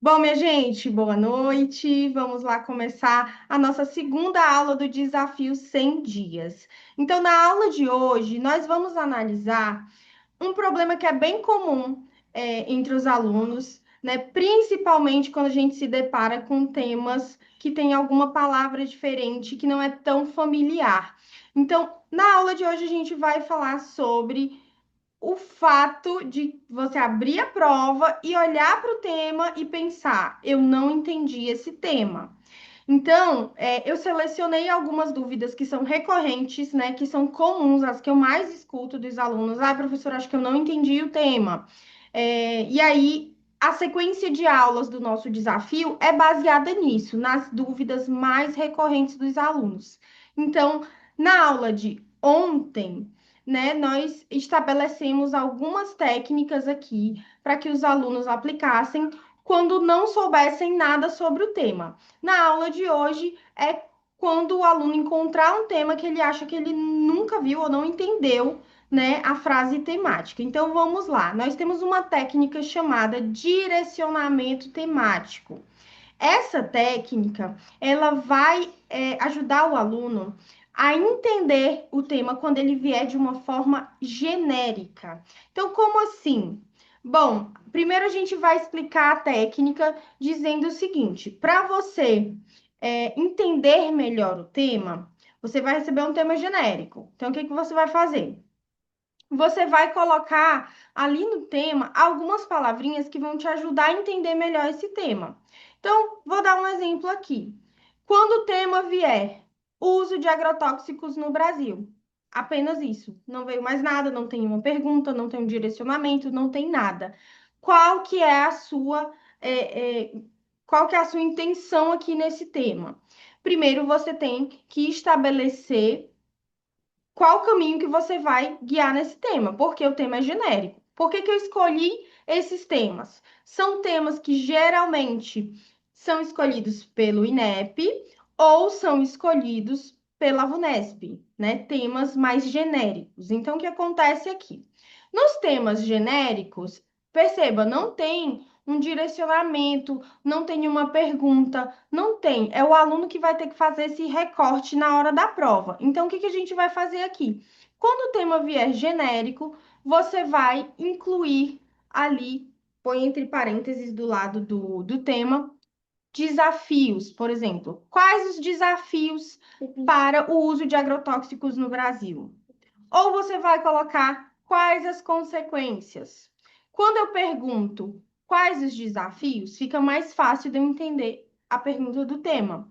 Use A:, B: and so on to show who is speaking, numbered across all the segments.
A: Bom, minha gente, boa noite. Vamos lá começar a nossa segunda aula do desafio 100 dias. Então, na aula de hoje, nós vamos analisar um problema que é bem comum entre os alunos, né? Principalmente quando a gente se depara com temas que têm alguma palavra diferente, que não é tão familiar. Então, na aula de hoje, a gente vai falar sobre o fato de você abrir a prova e olhar para o tema e pensar, eu não entendi esse tema. Então, eu selecionei algumas dúvidas que são recorrentes, né, que são comuns, as que eu mais escuto dos alunos. Ah, professor, acho que eu não entendi o tema. E aí, a sequência de aulas do nosso desafio é baseada nisso, nas dúvidas mais recorrentes dos alunos. Então, na aula de ontem, né, nós estabelecemos algumas técnicas aqui para que os alunos aplicassem quando não soubessem nada sobre o tema. Na aula de hoje é quando o aluno encontrar um tema que ele acha que ele nunca viu ou não entendeu, né, a frase temática. Então vamos lá. Nós temos uma técnica chamada direcionamento temático. Essa técnica, ela vai ajudar o aluno a entender o tema quando ele vier de uma forma genérica. Então, como assim? Bom, primeiro a gente vai explicar a técnica dizendo o seguinte: para você entender melhor o tema, você vai receber um tema genérico. Então, o que que você vai fazer? Você vai colocar ali no tema algumas palavrinhas que vão te ajudar a entender melhor esse tema. Então, vou dar um exemplo aqui. Quando o tema vier uso de agrotóxicos no Brasil, apenas isso. Não veio mais nada, não tem uma pergunta, não tem um direcionamento, não tem nada. Qual que é a sua, é, é, qual que é a sua intenção aqui nesse tema? Primeiro, você tem que estabelecer qual o caminho que você vai guiar nesse tema, porque o tema é genérico. Por que que eu escolhi esses temas? São temas que geralmente são escolhidos pelo INEP ou são escolhidos pela VUNESP, né? Temas mais genéricos. Então, o que acontece aqui? Nos temas genéricos, perceba, não tem um direcionamento, não tem uma pergunta, não tem. É o aluno que vai ter que fazer esse recorte na hora da prova. Então, o que que a gente vai fazer aqui? Quando o tema vier genérico, você vai incluir ali, põe entre parênteses do lado do tema, desafios, por exemplo. Quais os desafios para o uso de agrotóxicos no Brasil? Ou você vai colocar quais as consequências? Quando eu pergunto quais os desafios, fica mais fácil de eu entender a pergunta do tema.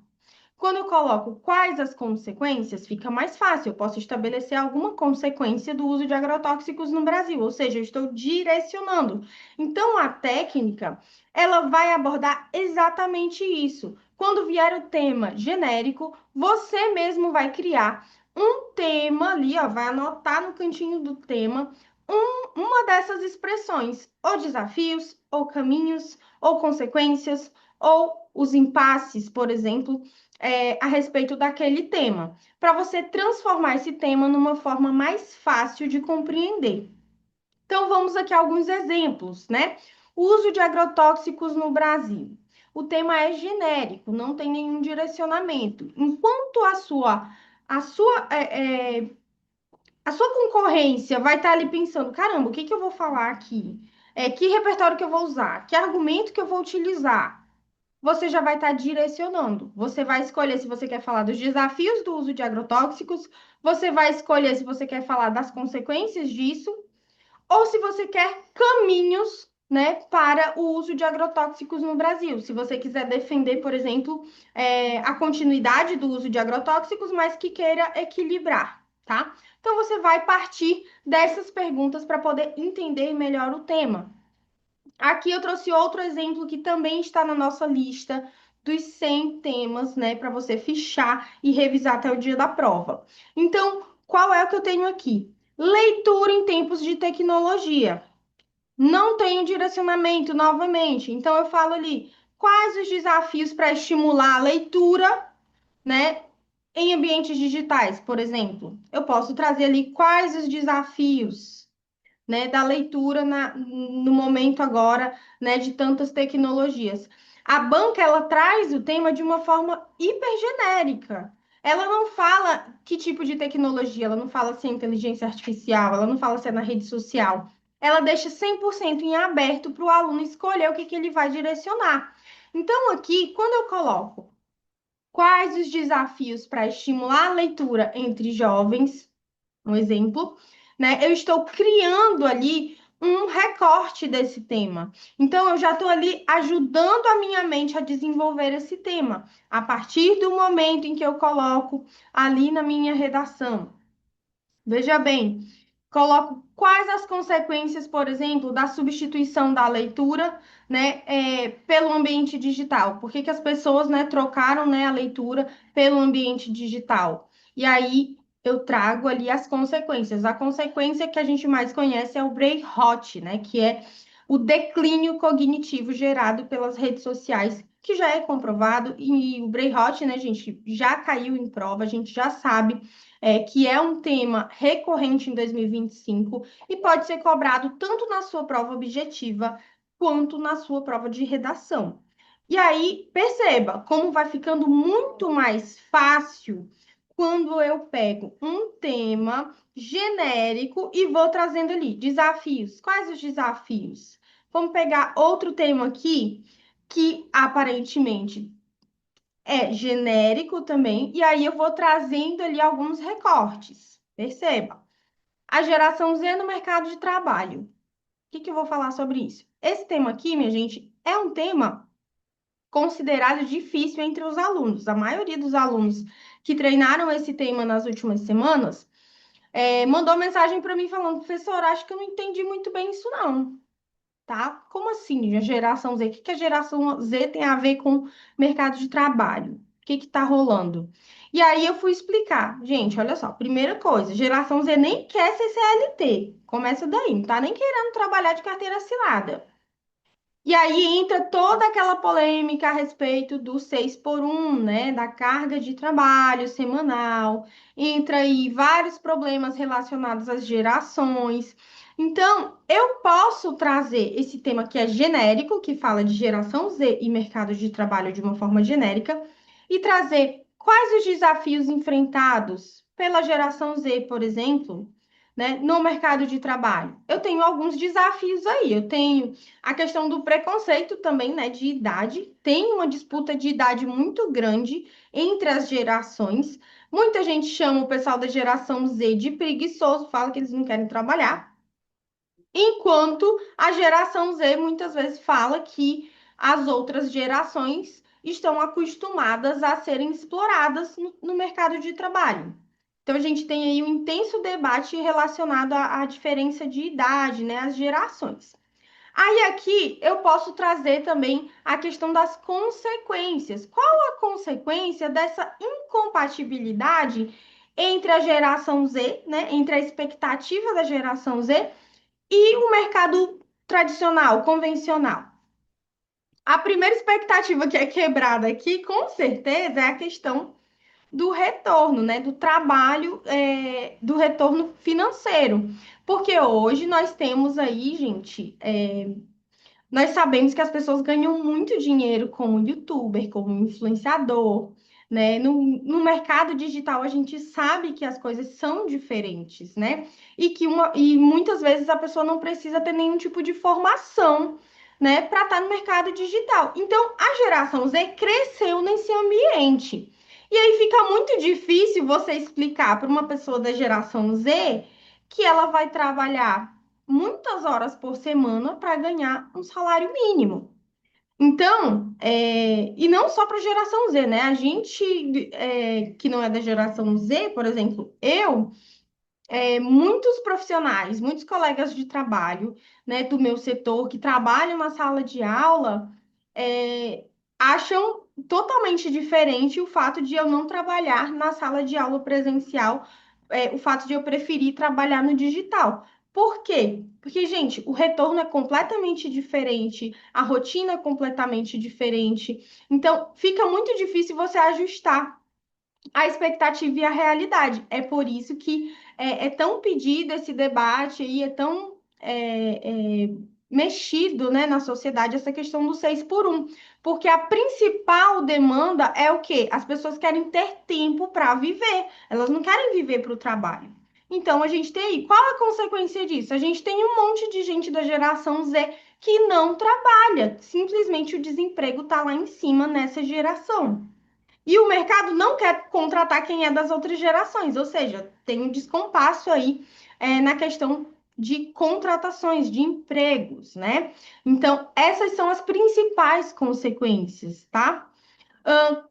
A: Quando eu coloco quais as consequências, fica mais fácil. Eu posso estabelecer alguma consequência do uso de agrotóxicos no Brasil, ou seja, eu estou direcionando. Então, a técnica, ela vai abordar exatamente isso. Quando vier o tema genérico, você mesmo vai criar um tema ali, ó, vai anotar no cantinho do tema uma dessas expressões, ou desafios, ou caminhos, ou consequências, ou os impasses, por exemplo, a respeito daquele tema, para você transformar esse tema numa forma mais fácil de compreender. Então, vamos aqui a alguns exemplos, né? O uso de agrotóxicos no Brasil. O tema é genérico, não tem nenhum direcionamento. Enquanto a sua, a sua concorrência vai estar ali pensando, caramba, o que que eu vou falar aqui? Que repertório que eu vou usar? Que argumento que eu vou utilizar? Você já vai estar direcionando. Você vai escolher se você quer falar dos desafios do uso de agrotóxicos, você vai escolher se você quer falar das consequências disso, ou se você quer caminhos, né, para o uso de agrotóxicos no Brasil. Se você quiser defender, por exemplo, a continuidade do uso de agrotóxicos, mas que queira equilibrar, tá? Então você vai partir dessas perguntas para poder entender melhor o tema. Aqui eu trouxe outro exemplo que também está na nossa lista dos 100 temas, né, para você fichar e revisar até o dia da prova. Então, qual é o que eu tenho aqui? Leitura em tempos de tecnologia. Não tenho direcionamento novamente. Então, eu falo ali quais os desafios para estimular a leitura, né, em ambientes digitais, por exemplo. Eu posso trazer ali quais os desafios. né, da leitura no momento agora, né, de tantas tecnologias. A banca, ela traz o tema de uma forma hipergenérica. Ela não fala que tipo de tecnologia, ela não fala se é inteligência artificial, ela não fala se é na rede social. Ela deixa 100% em aberto para o aluno escolher o que ele vai direcionar. Então, aqui, quando eu coloco quais os desafios para estimular a leitura entre jovens, um exemplo, né? Eu estou criando ali um recorte desse tema. Então, eu já estou ali ajudando a minha mente a desenvolver esse tema, a partir do momento em que eu coloco ali na minha redação. Veja bem, coloco quais as consequências, por exemplo, da substituição da leitura, né, pelo ambiente digital. Por que que as pessoas, né, trocaram, né, a leitura pelo ambiente digital? E aí eu trago ali as consequências. A consequência que a gente mais conhece é o brain rot, né, que é o declínio cognitivo gerado pelas redes sociais, que já é comprovado, e o brain rot, né, gente, já caiu em prova, a gente já sabe que é um tema recorrente em 2025 e pode ser cobrado tanto na sua prova objetiva quanto na sua prova de redação. E aí, perceba como vai ficando muito mais fácil quando eu pego um tema genérico e vou trazendo ali desafios. Quais os desafios? Vamos pegar outro tema aqui que aparentemente é genérico também, e aí eu vou trazendo ali alguns recortes. Perceba. A geração Z no mercado de trabalho. O que que eu vou falar sobre isso? Esse tema aqui, minha gente, é um tema considerado difícil entre os alunos. A maioria dos alunos que treinaram esse tema nas últimas semanas mandou mensagem para mim falando, professor, acho que eu não entendi muito bem isso, não. Tá? Como assim, a geração Z? O que que a geração Z tem a ver com mercado de trabalho? O que que tá rolando? E aí eu fui explicar. Gente, olha só, primeira coisa, geração Z nem quer ser CLT. Começa daí, não tá nem querendo trabalhar de carteira assinada. E aí entra toda aquela polêmica a respeito do 6 por 1, né? Da carga de trabalho semanal. Entra aí vários problemas relacionados às gerações. Então, eu posso trazer esse tema que é genérico, que fala de geração Z e mercado de trabalho de uma forma genérica, e trazer quais os desafios enfrentados pela geração Z, por exemplo, né, no mercado de trabalho. Eu tenho alguns desafios aí. Eu tenho a questão do preconceito também, né, de idade. Tem uma disputa de idade muito grande entre as gerações. Muita gente chama o pessoal da geração Z de preguiçoso, fala que eles não querem trabalhar. Enquanto a geração Z muitas vezes fala que as outras gerações estão acostumadas a serem exploradas no mercado de trabalho. Então, a gente tem aí um intenso debate relacionado à diferença de idade, né, as gerações. Aí aqui eu posso trazer também a questão das consequências. Qual a consequência dessa incompatibilidade entre a geração Z, né, entre a expectativa da geração Z e o mercado tradicional, convencional? A primeira expectativa que é quebrada aqui, com certeza, é a questão do retorno, né? Do trabalho, do retorno financeiro. Porque hoje nós temos aí, gente, nós sabemos que as pessoas ganham muito dinheiro como youtuber, como influenciador, né? No mercado digital a gente sabe que as coisas são diferentes, né? E muitas vezes a pessoa não precisa ter nenhum tipo de formação, né, para estar no mercado digital. Então, a geração Z cresceu nesse ambiente. E aí fica muito difícil você explicar para uma pessoa da geração Z que ela vai trabalhar muitas horas por semana para ganhar um salário mínimo. Então, e não só para a geração Z, né? A gente que não é da geração Z, por exemplo, muitos profissionais, muitos colegas de trabalho, né, do meu setor que trabalham na sala de aula, é, acham totalmente diferente o fato de eu não trabalhar na sala de aula presencial, o fato de eu preferir trabalhar no digital. Por quê? Porque, gente, o retorno é completamente diferente, a rotina é completamente diferente. Então, fica muito difícil você ajustar a expectativa e a realidade. É por isso que é tão pedido esse debate e é tão mexido, né, na sociedade essa questão do 6 por 1, porque a principal demanda é o quê? As pessoas querem ter tempo para viver, elas não querem viver para o trabalho. Então, a gente tem aí, qual a consequência disso? A gente tem um monte de gente da geração Z que não trabalha, simplesmente o desemprego está lá em cima nessa geração. E o mercado não quer contratar quem é das outras gerações, ou seja, tem um descompasso aí na questão de contratações, de empregos, né? Então, essas são as principais consequências, tá?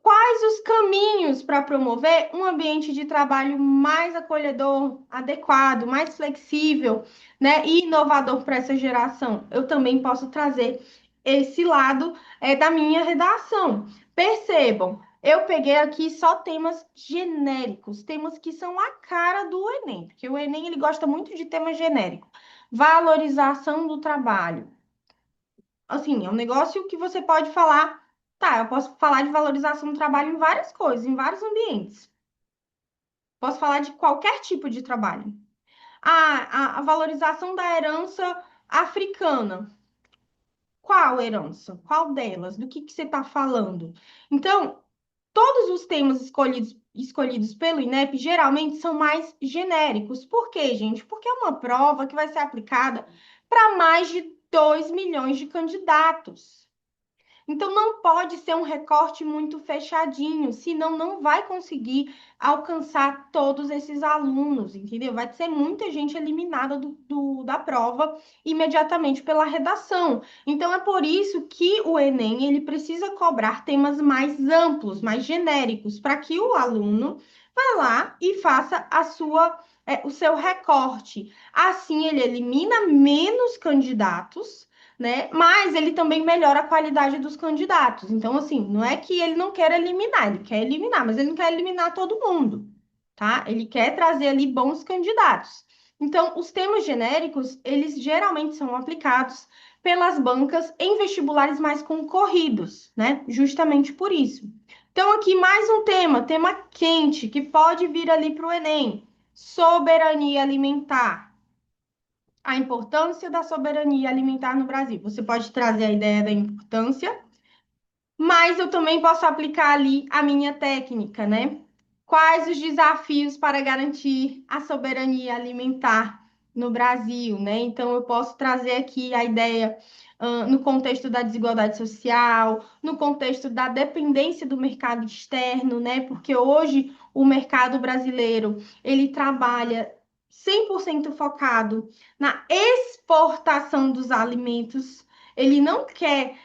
A: Quais os caminhos para promover um ambiente de trabalho mais acolhedor, adequado, mais flexível, né, e inovador para essa geração? Eu também posso trazer esse lado da minha redação. Percebam, eu peguei aqui só temas genéricos, temas que são a cara do Enem, porque o Enem ele gosta muito de tema genérico. Valorização do trabalho. Assim, é um negócio que você pode falar, tá, eu posso falar de valorização do trabalho em várias coisas, em vários ambientes. Posso falar de qualquer tipo de trabalho. A valorização da herança africana. Qual herança? Qual delas? Do que você está falando? Então, todos os temas escolhidos pelo INEP geralmente são mais genéricos. Por quê, gente? Porque é uma prova que vai ser aplicada para mais de 2 milhões de candidatos. Então, não pode ser um recorte muito fechadinho, senão não vai conseguir alcançar todos esses alunos, entendeu? Vai ser muita gente eliminada da prova imediatamente pela redação. Então, é por isso que o Enem ele precisa cobrar temas mais amplos, mais genéricos, para que o aluno vá lá e faça o seu recorte. Assim, ele elimina menos candidatos, né? Mas ele também melhora a qualidade dos candidatos. Então, assim, não é que ele não quer eliminar, ele quer eliminar, mas ele não quer eliminar todo mundo, tá? Ele quer trazer ali bons candidatos. Então, os temas genéricos, eles geralmente são aplicados pelas bancas em vestibulares mais concorridos, né? Justamente por isso. Então, aqui mais um tema quente, que pode vir ali para o Enem: soberania alimentar, a importância da soberania alimentar no Brasil. Você pode trazer a ideia da importância, mas eu também posso aplicar ali a minha técnica, né? Quais os desafios para garantir a soberania alimentar no Brasil, né? Então, eu posso trazer aqui a ideia, no contexto da desigualdade social, no contexto da dependência do mercado externo, né? Porque hoje o mercado brasileiro, ele trabalha 100% focado na exportação dos alimentos. Ele não quer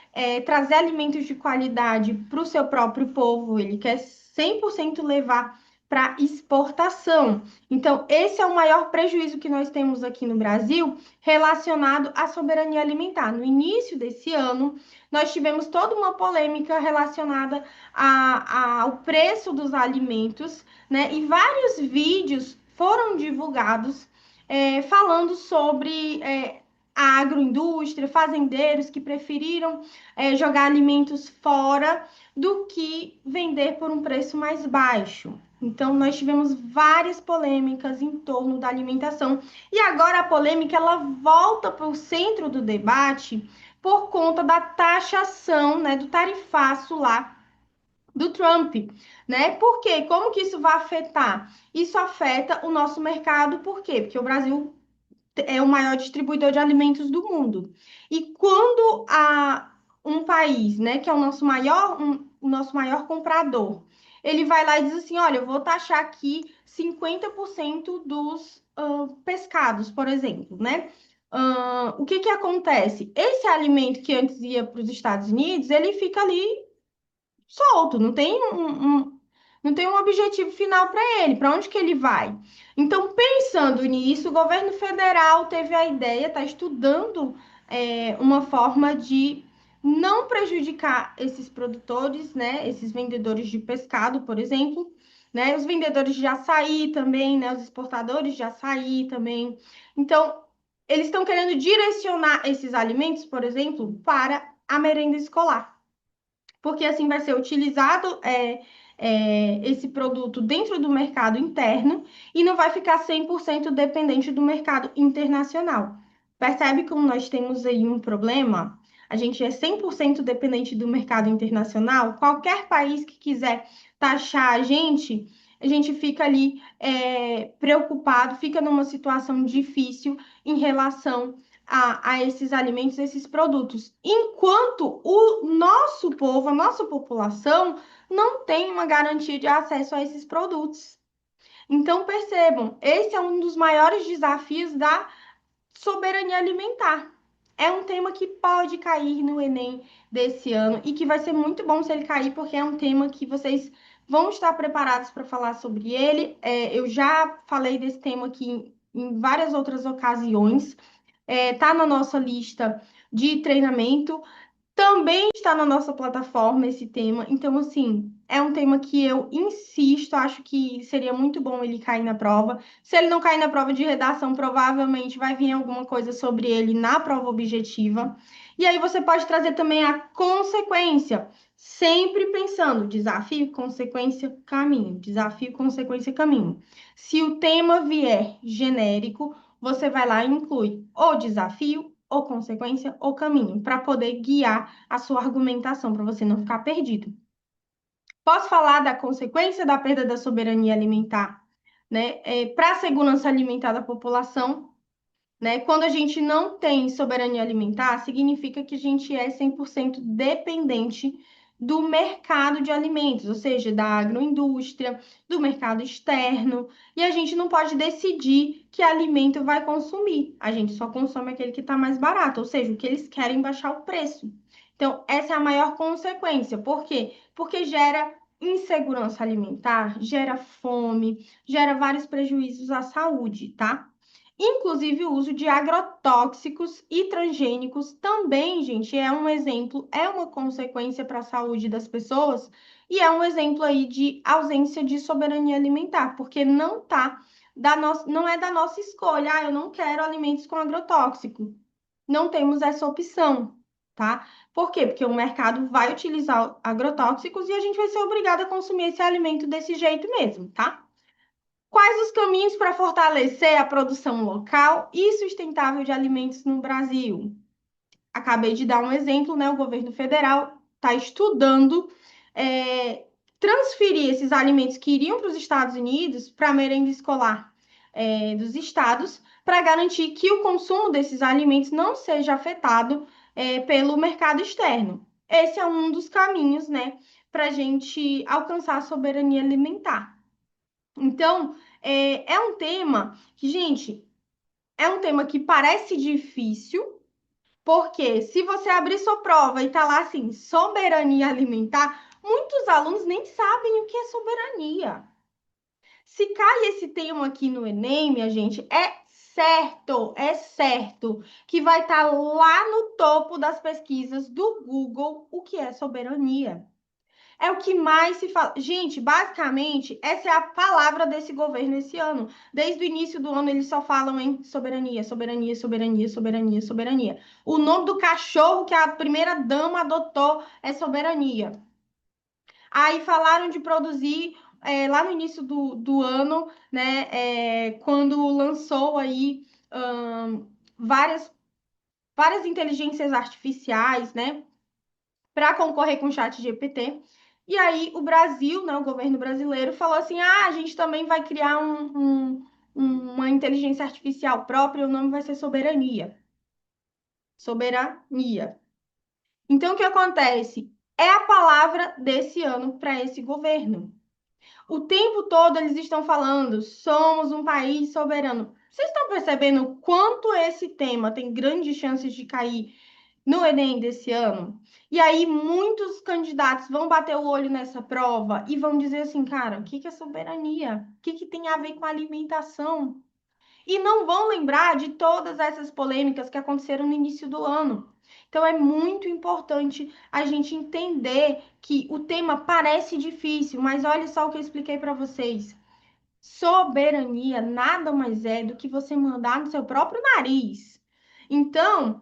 A: trazer alimentos de qualidade para o seu próprio povo, ele quer 100% levar para exportação. Então, esse é o maior prejuízo que nós temos aqui no Brasil relacionado à soberania alimentar. No início desse ano, nós tivemos toda uma polêmica relacionada ao preço dos alimentos, né? E vários vídeos foram divulgados falando sobre a agroindústria, fazendeiros que preferiram jogar alimentos fora do que vender por um preço mais baixo. Então, nós tivemos várias polêmicas em torno da alimentação. E agora a polêmica ela volta para o centro do debate por conta da taxação, né, do tarifaço lá do Trump, né? Por quê? Como que isso vai afetar? Isso afeta o nosso mercado, por quê? Porque o Brasil é o maior distribuidor de alimentos do mundo. E quando um país, né, que é o nosso maior comprador, ele vai lá e diz assim: olha, eu vou taxar aqui 50% dos pescados, por exemplo, né? O que que acontece? Esse alimento que antes ia para os Estados Unidos, ele fica ali solto, não tem um objetivo final para ele, para onde que ele vai. Então, pensando nisso, o governo federal teve a ideia, está estudando uma forma de não prejudicar esses produtores, né, esses vendedores de pescado, por exemplo, né, os vendedores de açaí também, né, os exportadores de açaí também. Então, eles estão querendo direcionar esses alimentos, por exemplo, para a merenda escolar, porque assim vai ser utilizado esse produto dentro do mercado interno e não vai ficar 100% dependente do mercado internacional. Percebe como nós temos aí um problema? A gente é 100% dependente do mercado internacional. Qualquer país que quiser taxar a gente fica ali preocupado, fica numa situação difícil em relação a esses alimentos, esses produtos. Enquanto o nosso povo, a nossa população, não tem uma garantia de acesso a esses produtos. Então, percebam, esse é um dos maiores desafios da soberania alimentar. É um tema que pode cair no Enem desse ano e que vai ser muito bom se ele cair, porque é um tema que vocês vão estar preparados para falar sobre ele. Eu já falei desse tema aqui em várias outras ocasiões. Tá na nossa lista de treinamento. Também está na nossa plataforma esse tema. Então, assim, é um tema que eu insisto, acho que seria muito bom ele cair na prova. Se ele não cair na prova de redação, provavelmente vai vir alguma coisa sobre ele na prova objetiva. E aí você pode trazer também a consequência, sempre pensando desafio, consequência, caminho. Desafio, consequência, caminho. Se o tema vier genérico, você vai lá e inclui o desafio, ou consequência, ou caminho, para poder guiar a sua argumentação, para você não ficar perdido. Posso falar da consequência da perda da soberania alimentar, né, para a segurança alimentar da população, né? Quando a gente não tem soberania alimentar, significa que a gente é 100% dependente do mercado de alimentos, ou seja, da agroindústria, do mercado externo, e a gente não pode decidir que alimento vai consumir. A gente só consome aquele que está mais barato, ou seja, o que eles querem baixar o preço. Então, essa é a maior consequência. Por quê? Porque gera insegurança alimentar, gera fome, gera vários prejuízos à saúde, tá? Inclusive, o uso de agrotóxicos e transgênicos também, gente, é um exemplo, é uma consequência para a saúde das pessoas e é um exemplo aí de ausência de soberania alimentar, porque não é da nossa escolha. Ah, eu não quero alimentos com agrotóxico. Não temos essa opção, tá? Por quê? Porque o mercado vai utilizar agrotóxicos e a gente vai ser obrigado a consumir esse alimento desse jeito mesmo, tá? Quais os caminhos para fortalecer a produção local e sustentável de alimentos no Brasil? Acabei de dar um exemplo, né? O governo federal está estudando é, transferir esses alimentos que iriam para os Estados Unidos para a merenda escolar dos estados, para garantir que o consumo desses alimentos não seja afetado pelo mercado externo. Esse é um dos caminhos, né, para a gente alcançar a soberania alimentar. Então, é um tema que, gente, é um tema que parece difícil, porque se você abrir sua prova e tá lá assim, soberania alimentar, muitos alunos nem sabem o que é soberania. Se cai esse tema aqui no Enem, minha gente, é certo que vai estar lá no topo das pesquisas do Google o que é soberania. É o que mais se fala. Gente, basicamente, essa é a palavra desse governo esse ano. Desde o início do ano, eles só falam em soberania, soberania, soberania, soberania, soberania. O nome do cachorro que a primeira-dama adotou é soberania. Aí falaram de produzir lá no início do ano, né? Quando lançou aí várias, várias inteligências artificiais, né? Para concorrer com o chat GPT. E aí o Brasil, né, o governo brasileiro, falou assim: ah, a gente também vai criar uma inteligência artificial própria, o nome vai ser soberania. Soberania. Então, o que acontece? É a palavra desse ano para esse governo. O tempo todo eles estão falando, somos um país soberano. Vocês estão percebendo quanto esse tema tem grandes chances de cair no Enem desse ano? E aí, muitos candidatos vão bater o olho nessa prova e vão dizer assim, cara, o que que é soberania? O que que tem a ver com alimentação? E não vão lembrar de todas essas polêmicas que aconteceram no início do ano. Então, é muito importante a gente entender que o tema parece difícil, mas olha só o que eu expliquei para vocês. Soberania nada mais é do que você mandar no seu próprio nariz. Então,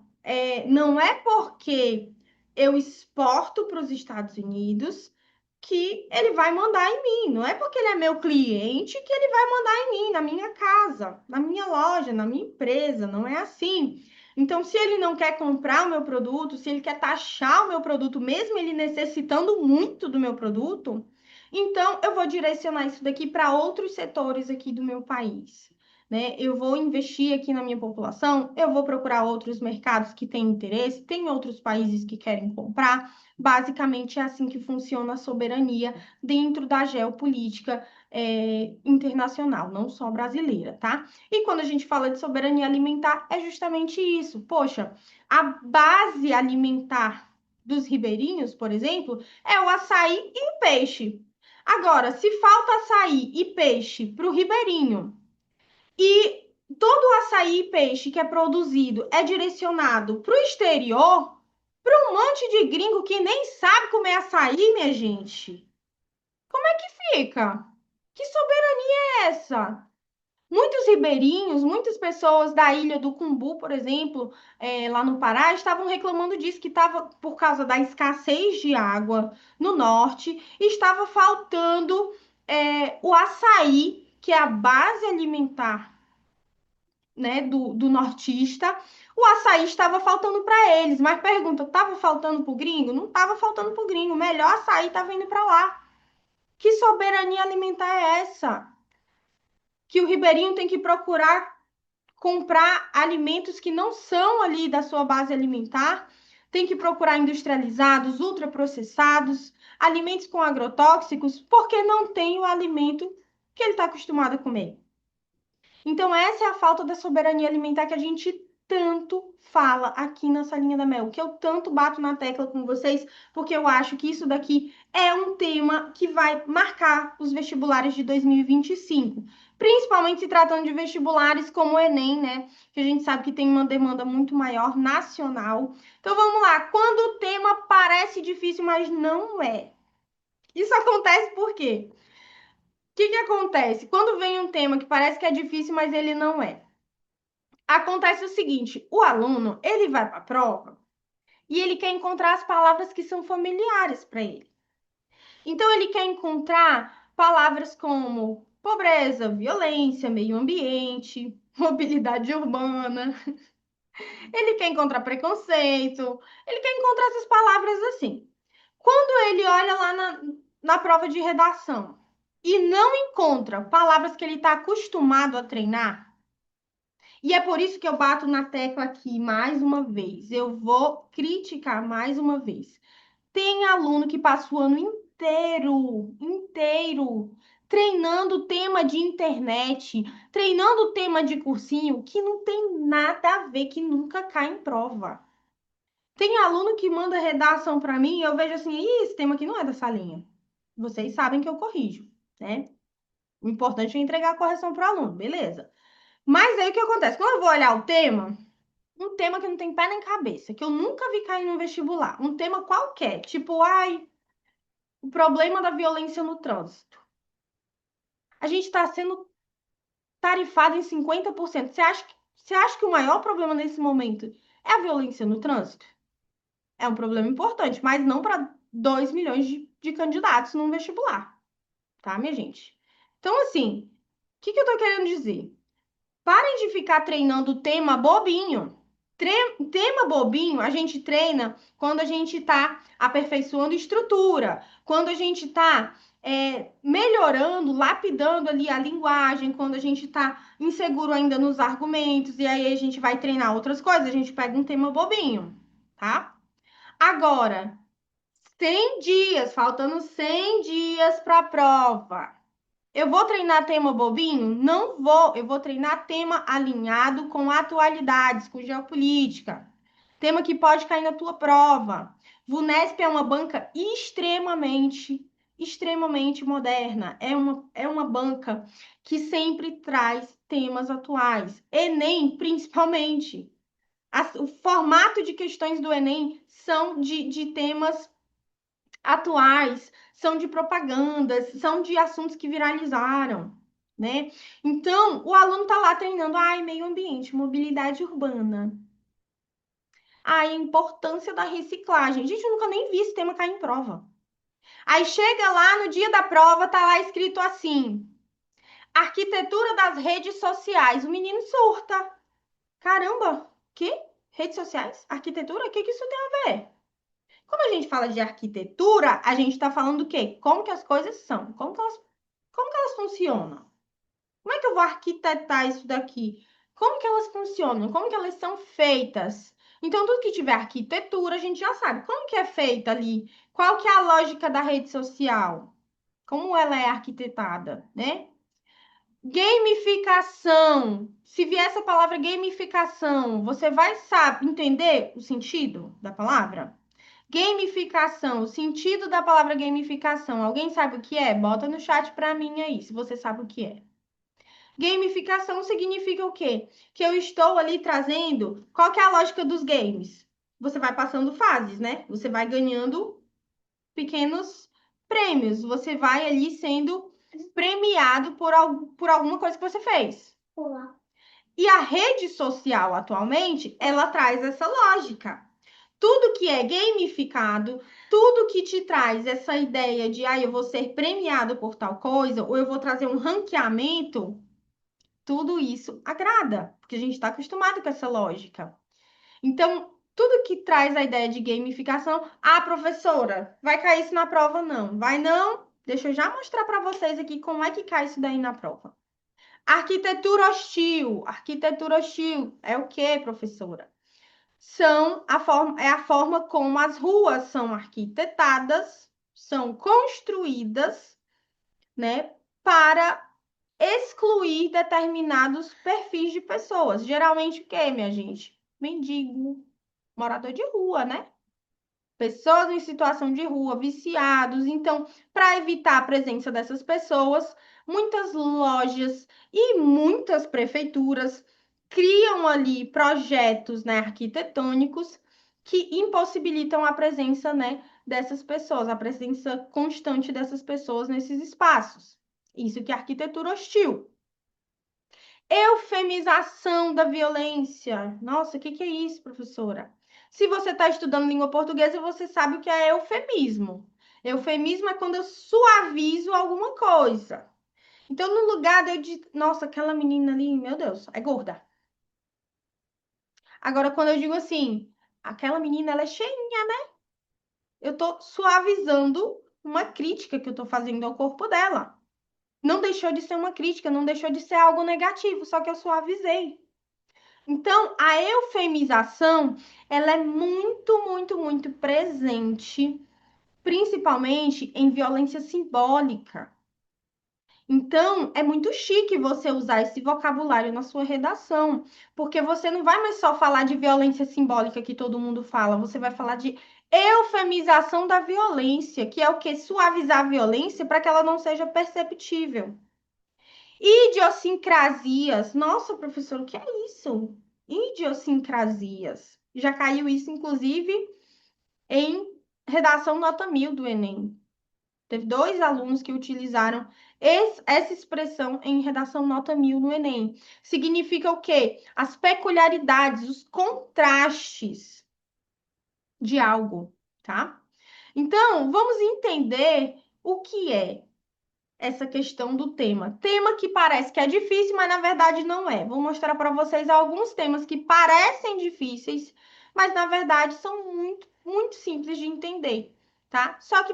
A: não é porque eu exporto para os Estados Unidos que ele vai mandar em mim. Não é porque ele é meu cliente que ele vai mandar em mim, na minha casa, na minha loja, na minha empresa. Não é assim. Então, se ele não quer comprar o meu produto, se ele quer taxar o meu produto, mesmo ele necessitando muito do meu produto, então eu vou direcionar isso daqui para outros setores aqui do meu país. Né? Eu vou investir aqui na minha população, eu vou procurar outros mercados que têm interesse, tem outros países que querem comprar. Basicamente é assim que funciona a soberania dentro da geopolítica internacional, não só brasileira, tá? E quando a gente fala de soberania alimentar, é justamente isso. Poxa, a base alimentar dos ribeirinhos, por exemplo, é o açaí e o peixe. Agora, se falta açaí e peixe para o ribeirinho e todo o açaí e peixe que é produzido é direcionado para o exterior, para um monte de gringo que nem sabe comer açaí, minha gente, como é que fica? Que soberania é essa? Muitos ribeirinhos, muitas pessoas da ilha do Cumbu, por exemplo, lá no Pará, estavam reclamando disso, que estava por causa da escassez de água no norte, estava faltando o açaí, que é a base alimentar, né, do nortista. O açaí estava faltando para eles, mas pergunta, estava faltando para o gringo? Não estava faltando para o gringo, o melhor açaí estava indo para lá. Que soberania alimentar é essa? Que o ribeirinho tem que procurar comprar alimentos que não são ali da sua base alimentar, tem que procurar industrializados, ultraprocessados, alimentos com agrotóxicos, porque não tem o alimento que ele está acostumado a comer. Então, essa é a falta da soberania alimentar que a gente tanto fala aqui nessa linha da Mel, que eu tanto bato na tecla com vocês, porque eu acho que isso daqui é um tema que vai marcar os vestibulares de 2025, principalmente se tratando de vestibulares como o Enem, né? Que a gente sabe que tem uma demanda muito maior nacional. Então vamos lá, quando o tema parece difícil, mas não é. Isso acontece por quê? O que que acontece? Quando vem um tema que parece que é difícil, mas ele não é. Acontece o seguinte, o aluno, ele vai para a prova e ele quer encontrar as palavras que são familiares para ele. Então, ele quer encontrar palavras como pobreza, violência, meio ambiente, mobilidade urbana. Ele quer encontrar preconceito. Ele quer encontrar essas palavras assim. Quando ele olha lá na prova de redação e não encontra palavras que ele está acostumado a treinar, e é por isso que eu bato na tecla aqui mais uma vez. Eu vou criticar mais uma vez. Tem aluno que passa o ano inteiro, treinando tema de internet, treinando tema de cursinho, que não tem nada a ver, que nunca cai em prova. Tem aluno que manda redação para mim e eu vejo assim, Ih, esse tema aqui não é dessa linha. Vocês sabem que eu corrijo, né? O importante é entregar a correção para o aluno, beleza. Mas aí o que acontece? Quando eu vou olhar o tema, um tema que não tem pé nem cabeça, que eu nunca vi cair no vestibular, um tema qualquer, tipo, ai, o problema da violência no trânsito. A gente está sendo tarifado em 50%. Você acha que o maior problema nesse momento é a violência no trânsito? É um problema importante, mas não para 2 milhões de candidatos num vestibular, tá, minha gente? Então, assim, o que que eu tô querendo dizer? Parem de ficar treinando tema bobinho. Tema bobinho, a gente treina quando a gente está aperfeiçoando estrutura, quando a gente está melhorando, lapidando ali a linguagem, quando a gente está inseguro ainda nos argumentos, e aí a gente vai treinar outras coisas, a gente pega um tema bobinho, tá? Agora, 100 dias, faltando 100 dias para a prova. Eu vou treinar tema bobinho? Não vou. Eu vou treinar tema alinhado com atualidades, com geopolítica. Tema que pode cair na tua prova. VUNESP é uma banca extremamente moderna. É uma banca que sempre traz temas atuais. Enem, principalmente. O formato de questões do Enem são de temas atuais, são de propagandas, são de assuntos que viralizaram, né? Então, o aluno tá lá treinando, ai, meio ambiente, mobilidade urbana. Ai, a importância da reciclagem. Gente, eu nunca nem vi esse tema cair em prova. Aí chega lá no dia da prova, tá lá escrito assim: arquitetura das redes sociais. O menino surta. Caramba, que? Redes sociais? Arquitetura? O que que isso tem a ver? Quando a gente fala de arquitetura, a gente está falando do quê? Como que as coisas são? Como que elas funcionam? Como é que eu vou arquitetar isso daqui? Como que elas funcionam? Como que elas são feitas? Então, tudo que tiver arquitetura, a gente já sabe como que é feita ali. Qual que é a lógica da rede social? Como ela é arquitetada, né? Gamificação. Se vier essa palavra gamificação, você vai saber entender o sentido da palavra? Gamificação, o sentido da palavra gamificação. Alguém sabe o que é? Bota no chat para mim aí, se você sabe o que é. Gamificação significa o quê? Que eu estou ali trazendo. Qual que é a lógica dos games? Você vai passando fases, né? Você vai ganhando pequenos prêmios. Você vai ali sendo premiado por alguma coisa que você fez. Olá. E a rede social atualmente, ela traz essa lógica. Tudo que é gamificado, tudo que te traz essa ideia de, eu vou ser premiado por tal coisa, ou eu vou trazer um ranqueamento, tudo isso agrada, porque a gente está acostumado com essa lógica. Então, tudo que traz a ideia de gamificação, professora, vai cair isso na prova? Não. Vai não? Deixa eu já mostrar para vocês aqui como é que cai isso daí na prova. Arquitetura hostil. Arquitetura hostil é o quê, professora? É a forma como as ruas são arquitetadas, são construídas, né, para excluir determinados perfis de pessoas. Geralmente o quê, minha gente? Mendigo, morador de rua, né? Pessoas em situação de rua, viciados. Então, para evitar a presença dessas pessoas, muitas lojas e muitas prefeituras criam ali projetos, né, arquitetônicos que impossibilitam a presença, né, dessas pessoas, a presença constante dessas pessoas nesses espaços. Isso que é arquitetura hostil. Eufemização da violência. Nossa, o que que é isso, professora? Se você está estudando língua portuguesa, você sabe o que é eufemismo. Eufemismo é quando eu suavizo alguma coisa. Então, no lugar de eu dizer, nossa, aquela menina ali, meu Deus, é gorda. Agora, quando eu digo assim, aquela menina, ela é cheinha, né? Eu tô suavizando uma crítica que eu tô fazendo ao corpo dela. Não deixou de ser uma crítica, não deixou de ser algo negativo, só que eu suavizei. Então, a eufemização, ela é muito, muito, muito presente, principalmente em violência simbólica. Então, é muito chique você usar esse vocabulário na sua redação, porque você não vai mais só falar de violência simbólica que todo mundo fala, você vai falar de eufemização da violência, que é o que? Suavizar a violência para que ela não seja perceptível. Idiosincrasias. Nossa, professor, o que é isso? Idiosincrasias. Já caiu isso, inclusive, em redação nota 1000 do Enem. Teve 2 alunos que utilizaram essa expressão em redação nota 1000 no Enem. Significa o quê? As peculiaridades, os contrastes de algo, tá? Então, vamos entender o que é essa questão do tema. Tema que parece que é difícil, mas na verdade não é. Vou mostrar para vocês alguns temas que parecem difíceis, mas na verdade são muito, muito simples de entender, tá? Só que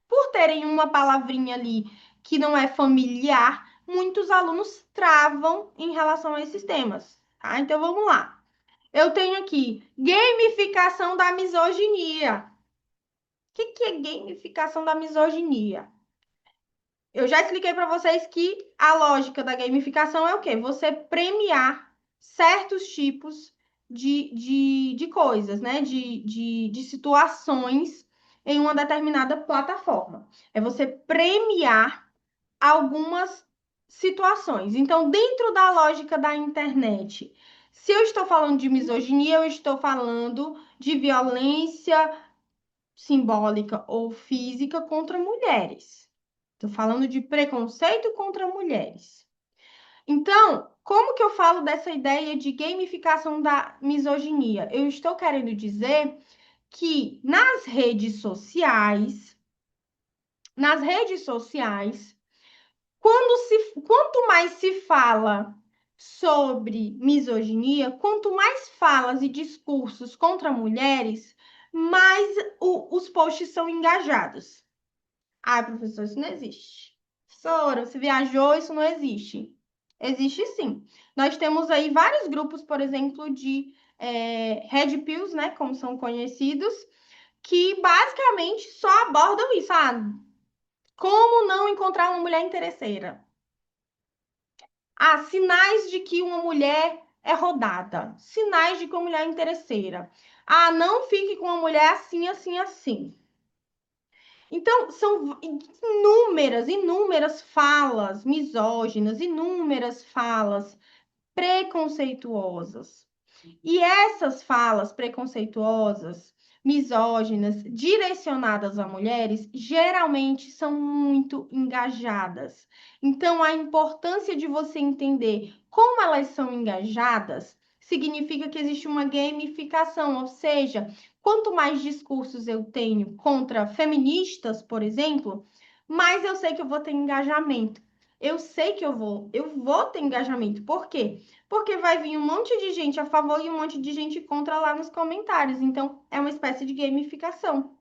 A: por terem uma palavrinha ali que não é familiar, muitos alunos travam em relação a esses temas, tá? Então vamos lá. Eu tenho aqui gamificação da misoginia. O que é gamificação da misoginia? Eu já expliquei para vocês que a lógica da gamificação é o quê? Você premiar certos tipos de coisas, né? De situações em uma determinada plataforma. É você premiar algumas situações. Então, dentro da lógica da internet, se eu estou falando de misoginia, eu estou falando de violência simbólica ou física contra mulheres. Estou falando de preconceito contra mulheres. Então, como que eu falo dessa ideia de gamificação da misoginia? Eu estou querendo dizer que nas redes sociais, quanto mais se fala sobre misoginia, quanto mais falas e discursos contra mulheres, mais os posts são engajados. Ah, professor, isso não existe. Professora, você viajou, isso não existe. Existe sim. Nós temos aí vários grupos, por exemplo, de Red Pills, né, como são conhecidos, que basicamente só abordam isso. Ah, como não encontrar uma mulher interesseira? Ah, sinais de que uma mulher é rodada. Sinais de que uma mulher é interesseira. Ah, não fique com uma mulher assim, assim, assim. Então, são inúmeras falas misóginas, inúmeras falas preconceituosas. E essas falas preconceituosas, misóginas, direcionadas a mulheres, geralmente são muito engajadas. Então, a importância de você entender como elas são engajadas significa que existe uma gamificação, ou seja, quanto mais discursos eu tenho contra feministas, por exemplo, mais eu sei que eu vou ter engajamento. Eu sei que eu vou ter engajamento. Por quê? Porque vai vir um monte de gente a favor e um monte de gente contra lá nos comentários. Então, é uma espécie de gamificação,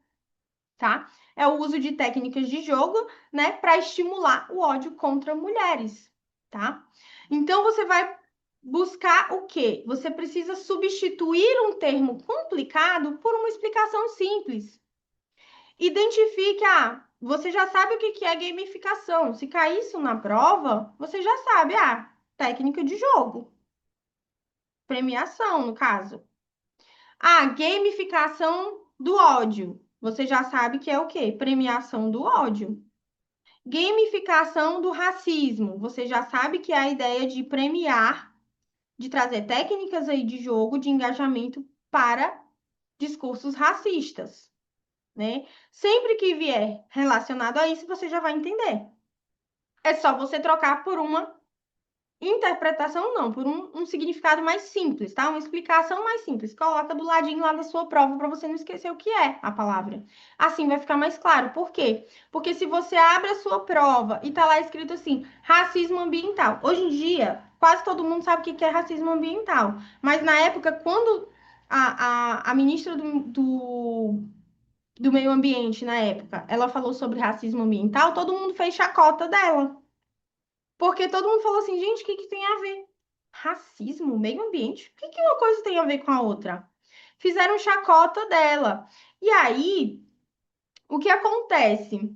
A: tá? É o uso de técnicas de jogo, né, para estimular o ódio contra mulheres, tá? Então, você vai buscar o quê? Você precisa substituir um termo complicado por uma explicação simples. Identifique, você já sabe o que é gamificação. Se cair isso na prova, você já sabe, técnica de jogo. Premiação, no caso. Gamificação do ódio. Você já sabe que é o quê? Premiação do ódio. Gamificação do racismo. Você já sabe que é a ideia de premiar, de trazer técnicas aí de jogo, de engajamento para discursos racistas, né? Sempre que vier relacionado a isso, você já vai entender. É só você trocar por uma interpretação não, por um significado mais simples, tá? Uma explicação mais simples. Coloca do ladinho lá da sua prova para você não esquecer o que é a palavra. Assim vai ficar mais claro. Por quê? Porque se você abre a sua prova e tá lá escrito assim, racismo ambiental. Hoje em dia, quase todo mundo sabe o que é racismo ambiental. Mas na época, quando a ministra do meio ambiente, na época, ela falou sobre racismo ambiental, todo mundo fez chacota dela. Porque todo mundo falou assim, gente, o que que tem a ver? Racismo, meio ambiente? O que que uma coisa tem a ver com a outra? Fizeram chacota dela. E aí, o que acontece?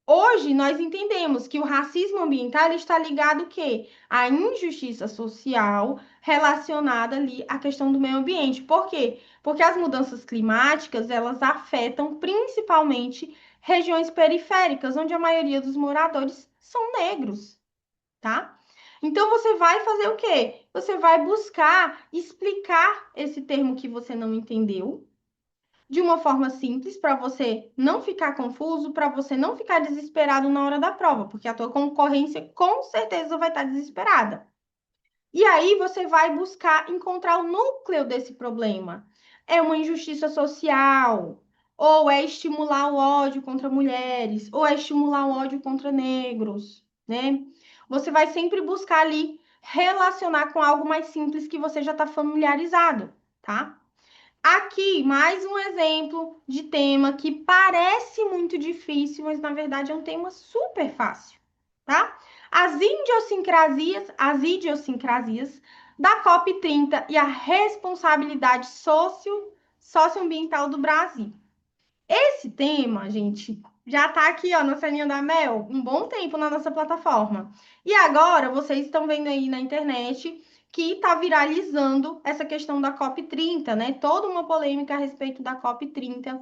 A: Hoje nós entendemos que o racismo ambiental está ligado o quê? À injustiça social relacionada ali à questão do meio ambiente. Por quê? Porque as mudanças climáticas, elas afetam principalmente regiões periféricas, onde a maioria dos moradores são negros, tá? Então você vai fazer o quê? Você vai buscar explicar esse termo que você não entendeu de uma forma simples para você não ficar confuso, para você não ficar desesperado na hora da prova, porque a tua concorrência com certeza vai estar desesperada. E aí você vai buscar encontrar o núcleo desse problema. É uma injustiça social, ou é estimular o ódio contra mulheres, ou é estimular o ódio contra negros, né? Você vai sempre buscar ali relacionar com algo mais simples que você já está familiarizado, tá? Aqui, mais um exemplo de tema que parece muito difícil, mas na verdade é um tema super fácil, tá? As idiosincrasias da COP30 e a responsabilidade socioambiental do Brasil. Esse tema, gente, já tá aqui, ó, na Salinha da Mel, um bom tempo na nossa plataforma. E agora vocês estão vendo aí na internet que tá viralizando essa questão da COP30, né? Toda uma polêmica a respeito da COP30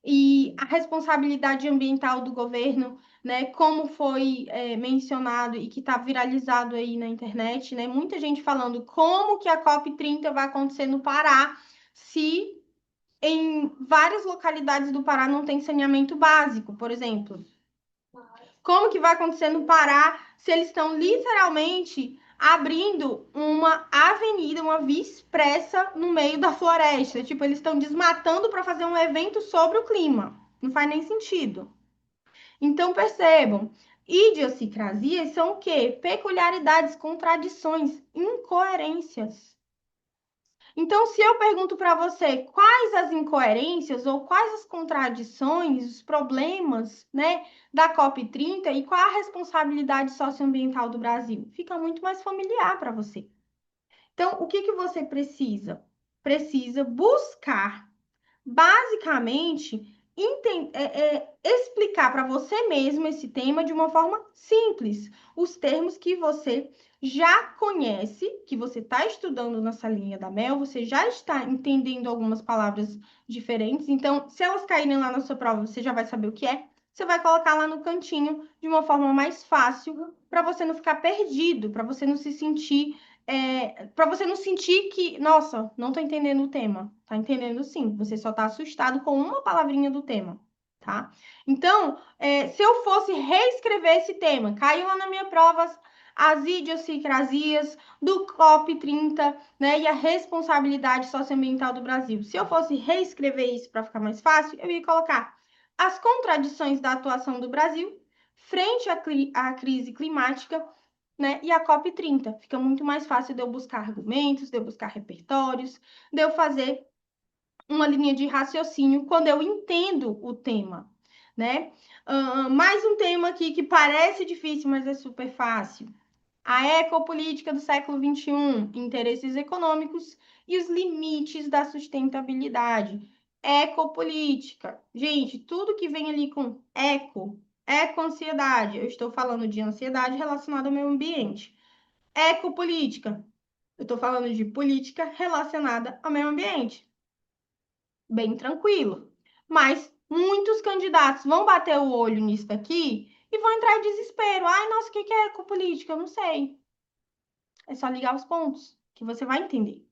A: e a responsabilidade ambiental do governo, né? Como foi mencionado e que está viralizado aí na internet, né? Muita gente falando como que a COP30 vai acontecer no Pará se em várias localidades do Pará não tem saneamento básico, por exemplo. Como que vai acontecer no Pará se eles estão literalmente abrindo uma avenida, uma via expressa no meio da floresta? Tipo, eles estão desmatando para fazer um evento sobre o clima. Não faz nem sentido. Então, percebam, Idiosincrasias são o quê? Peculiaridades, contradições, incoerências. Então, se eu pergunto para você quais as incoerências ou quais as contradições, os problemas, né, da COP30 e qual a responsabilidade socioambiental do Brasil, fica muito mais familiar para você. Então, o que que você precisa? Precisa buscar basicamente, explicar para você mesmo esse tema de uma forma simples. Os termos que você já conhece, que você está estudando nessa linha da Mel, você já está entendendo algumas palavras diferentes. Então, se elas caírem lá na sua prova, você já vai saber o que é. Você vai colocar lá no cantinho de uma forma mais fácil, para você não ficar perdido, para você não se sentir para você não sentir que, nossa, não tô entendendo o tema. Tá entendendo sim, você só tá assustado com uma palavrinha do tema, tá? Então, se eu fosse reescrever esse tema, caiu lá na minha prova as idiosincrasias do COP30, né, e a responsabilidade socioambiental do Brasil. Se eu fosse reescrever isso para ficar mais fácil, eu ia colocar as contradições da atuação do Brasil frente à crise climática, né? E a COP30. Fica muito mais fácil de eu buscar argumentos, de eu buscar repertórios, de eu fazer uma linha de raciocínio quando eu entendo o tema, né? Mais um tema aqui que parece difícil, mas é super fácil. A ecopolítica do século XXI, interesses econômicos e os limites da sustentabilidade. Ecopolítica. Gente, tudo que vem ali com eco-ansiedade. Eu estou falando de ansiedade relacionada ao meio ambiente. Ecopolítica. Eu estou falando de política relacionada ao meio ambiente. Bem tranquilo. Mas muitos candidatos vão bater o olho nisso daqui e vão entrar em desespero. Ai, nossa, o que é ecopolítica? Eu não sei. É só ligar os pontos que você vai entender.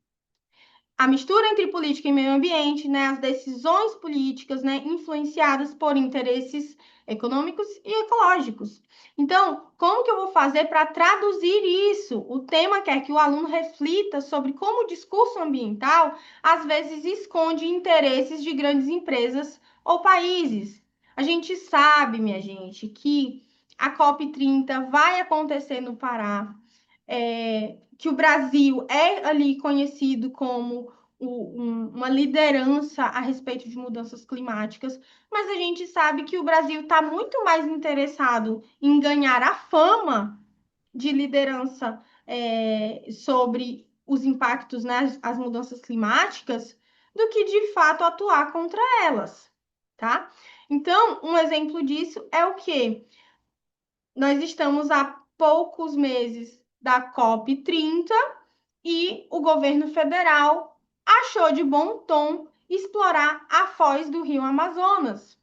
A: A mistura entre política e meio ambiente, né, as decisões políticas, né, influenciadas por interesses econômicos e ecológicos. Então, como que eu vou fazer para traduzir isso? O tema quer que o aluno reflita sobre como o discurso ambiental às vezes esconde interesses de grandes empresas ou países. A gente sabe, minha gente, que a COP30 vai acontecer no Pará, que o Brasil é ali conhecido como uma liderança a respeito de mudanças climáticas, mas a gente sabe que o Brasil está muito mais interessado em ganhar a fama de liderança sobre os impactos, né, as mudanças climáticas, do que de fato atuar contra elas, tá? Então, um exemplo disso é o que nós estamos há poucos meses da COP30 e o governo federal achou de bom tom explorar a foz do Rio Amazonas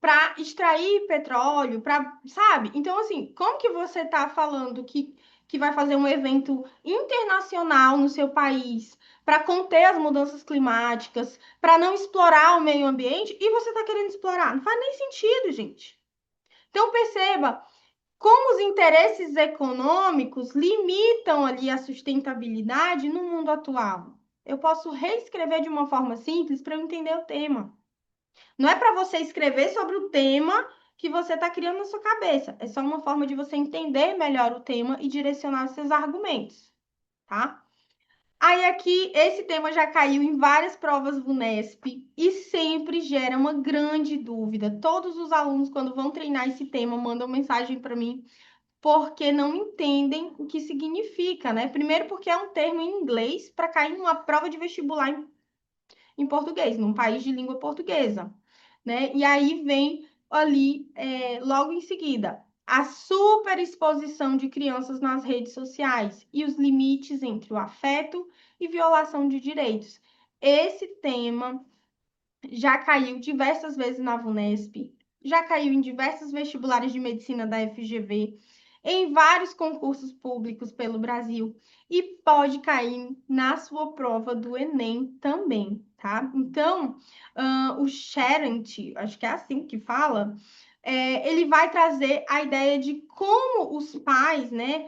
A: para extrair petróleo, para, sabe? Então, assim, como que você está falando que vai fazer um evento internacional no seu país para conter as mudanças climáticas, para não explorar o meio ambiente, e você está querendo explorar? Não faz nem sentido, gente. Então, perceba como os interesses econômicos limitam ali a sustentabilidade no mundo atual. Eu posso reescrever de uma forma simples para eu entender o tema. Não é para você escrever sobre o tema que você está criando na sua cabeça. É só uma forma de você entender melhor o tema e direcionar seus argumentos, tá? Aí aqui, esse tema já caiu em várias provas do Unesp e sempre gera uma grande dúvida. Todos os alunos, quando vão treinar esse tema, mandam mensagem para mim porque não entendem o que significa, né? Primeiro, porque é um termo em inglês para cair numa prova de vestibular em português, num país de língua portuguesa, né? E aí vem ali, logo em seguida, a superexposição de crianças nas redes sociais e os limites entre o afeto e violação de direitos. Esse tema já caiu diversas vezes na VUNESP, já caiu em diversos vestibulares de medicina da FGV, em vários concursos públicos pelo Brasil e pode cair na sua prova do Enem também, tá? Então, o Charent, acho que é assim que fala, ele vai trazer a ideia de como os pais, né,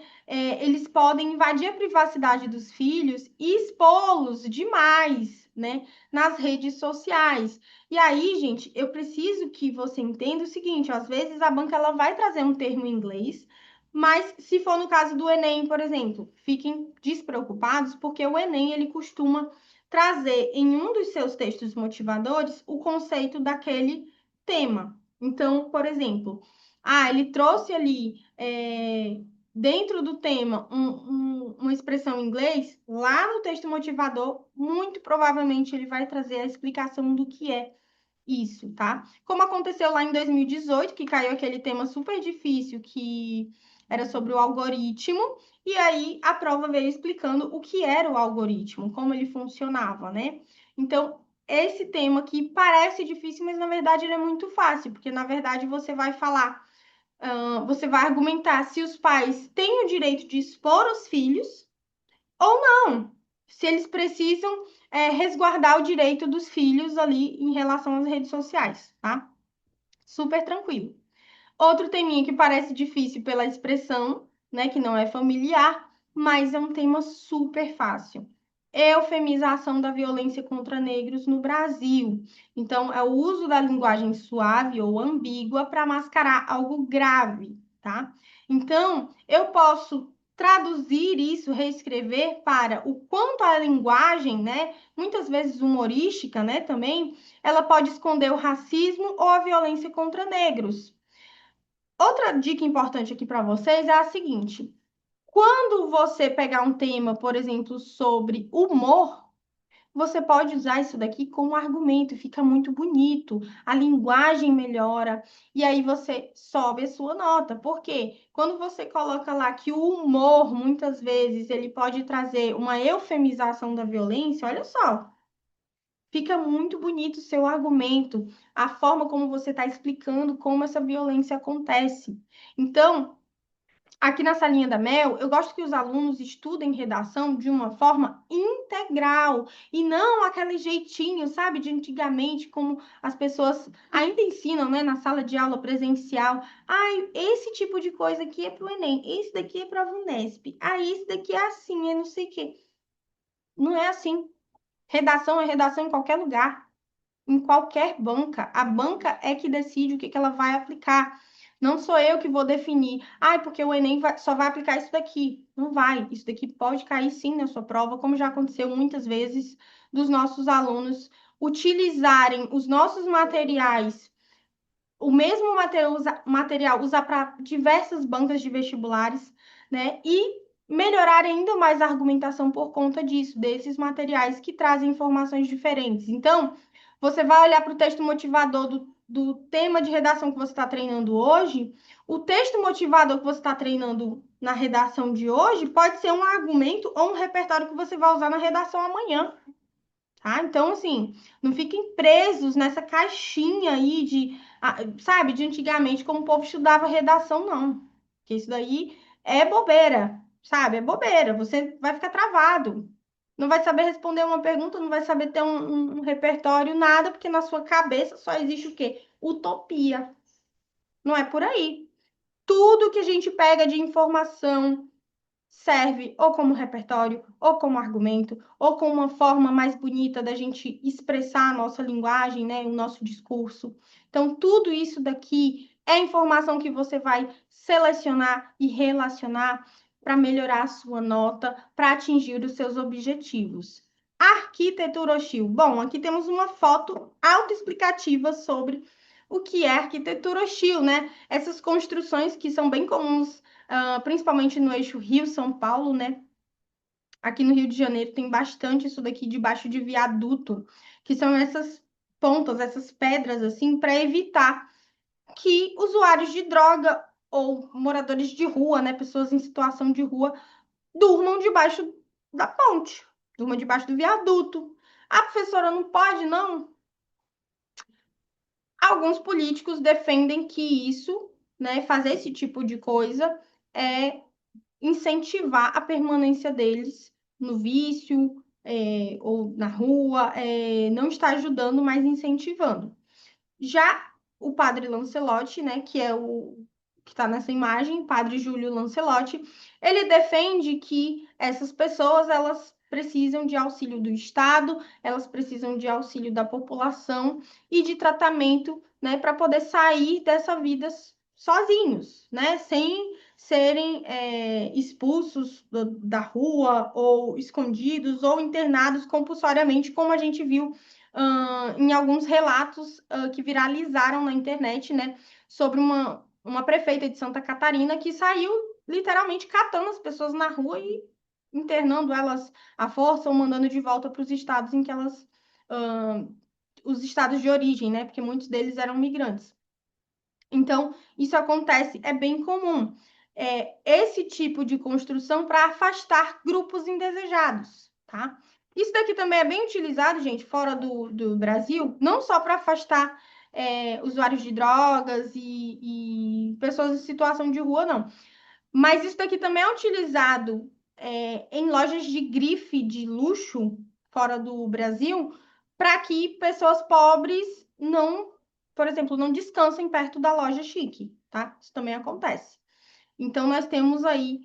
A: eles podem invadir a privacidade dos filhos e expô-los demais né, nas redes sociais. E aí, gente, eu preciso que você entenda o seguinte, ó, às vezes a banca ela vai trazer um termo em inglês, mas se for no caso do Enem, por exemplo, fiquem despreocupados, porque o Enem ele costuma trazer em um dos seus textos motivadores o conceito daquele tema. Então, por exemplo, ele trouxe ali dentro do tema uma expressão em inglês, lá no texto motivador, muito provavelmente ele vai trazer a explicação do que é isso, tá? Como aconteceu lá em 2018, que caiu aquele tema super difícil que era sobre o algoritmo, e aí a prova veio explicando o que era o algoritmo, como ele funcionava, né? Então, esse tema que parece difícil, mas na verdade ele é muito fácil, porque na verdade você vai falar, você vai argumentar se os pais têm o direito de expor os filhos ou não, se eles precisam resguardar o direito dos filhos ali em relação às redes sociais, tá? Super tranquilo. Outro teminha que parece difícil pela expressão, né, que não é familiar, mas é um tema super fácil. Eufemização da violência contra negros no Brasil. Então, é o uso da linguagem suave ou ambígua para mascarar algo grave, tá? Então, eu posso traduzir isso, reescrever para o quanto a linguagem, né, muitas vezes humorística, né, também, ela pode esconder o racismo ou a violência contra negros. Outra dica importante aqui para vocês é a seguinte: quando você pegar um tema, por exemplo, sobre humor, você pode usar isso daqui como argumento, fica muito bonito, a linguagem melhora e aí você sobe a sua nota. Por quê? Quando você coloca lá que o humor, muitas vezes, ele pode trazer uma eufemização da violência, olha só, fica muito bonito o seu argumento, a forma como você está explicando como essa violência acontece. Então, aqui na Salinha da Mel, eu gosto que os alunos estudem redação de uma forma integral e não aquele jeitinho, sabe, de antigamente, como as pessoas ainda ensinam, né, na sala de aula presencial. Esse tipo de coisa aqui é para o Enem, esse daqui é para a VUNESP, esse daqui é assim, é não sei o quê. Não é assim. Redação é redação em qualquer lugar, em qualquer banca. A banca é que decide o que ela vai aplicar. Não sou eu que vou definir. Porque o Enem só vai aplicar isso daqui. Não vai. Isso daqui pode cair sim na sua prova, como já aconteceu muitas vezes dos nossos alunos utilizarem os nossos materiais, o mesmo material usar para diversas bancas de vestibulares, né? E melhorar ainda mais a argumentação por conta disso, desses materiais que trazem informações diferentes. Então, você vai olhar para o texto motivador do tema de redação que você está treinando hoje, o texto motivador que você está treinando na redação de hoje pode ser um argumento ou um repertório que você vai usar na redação amanhã. Tá? Então, assim, não fiquem presos nessa caixinha aí sabe, de antigamente, como o povo estudava redação, não. Porque isso daí é bobeira, sabe? É bobeira. Você vai ficar travado. Não vai saber responder uma pergunta, não vai saber ter um repertório, nada, porque na sua cabeça só existe o quê? Utopia. Não é por aí. Tudo que a gente pega de informação serve ou como repertório, ou como argumento, ou como uma forma mais bonita da gente expressar a nossa linguagem, né, o nosso discurso. Então, tudo isso daqui é informação que você vai selecionar e relacionar para melhorar a sua nota, para atingir os seus objetivos. Arquitetura hostil. Bom, aqui temos uma foto autoexplicativa sobre o que é arquitetura hostil, né? Essas construções que são bem comuns principalmente no eixo Rio-São Paulo, né? Aqui no Rio de Janeiro tem bastante isso daqui debaixo de viaduto, que são essas pontas, essas pedras, assim, para evitar que usuários de droga ou moradores de rua, né, pessoas em situação de rua, durmam debaixo da ponte, durmam debaixo do viaduto. A professora não pode, não? Alguns políticos defendem que isso, né, fazer esse tipo de coisa é incentivar a permanência deles no vício, ou na rua, não está ajudando, mas incentivando. Já o padre Lancelotti, né, que é o que está nessa imagem, padre Júlio Lancelotti, ele defende que essas pessoas elas precisam de auxílio do Estado, elas precisam de auxílio da população e de tratamento, né, para poder sair dessa vida sozinhos, né, sem serem expulsos da rua ou escondidos ou internados compulsoriamente, como a gente viu em alguns relatos que viralizaram na internet, né, sobre uma prefeita de Santa Catarina que saiu literalmente catando as pessoas na rua e internando elas à força ou mandando de volta para os estados em que elas, os estados de origem, né? Porque muitos deles eram migrantes. Então, isso acontece, é bem comum. Esse tipo de construção para afastar grupos indesejados, tá? Isso daqui também é bem utilizado, gente, fora do Brasil, não só para afastar usuários de drogas e pessoas em situação de rua, não. Mas isso daqui também é utilizado em lojas de grife de luxo fora do Brasil para que pessoas pobres não, por exemplo, não descansem perto da loja chique, tá? Isso também acontece. Então, nós temos aí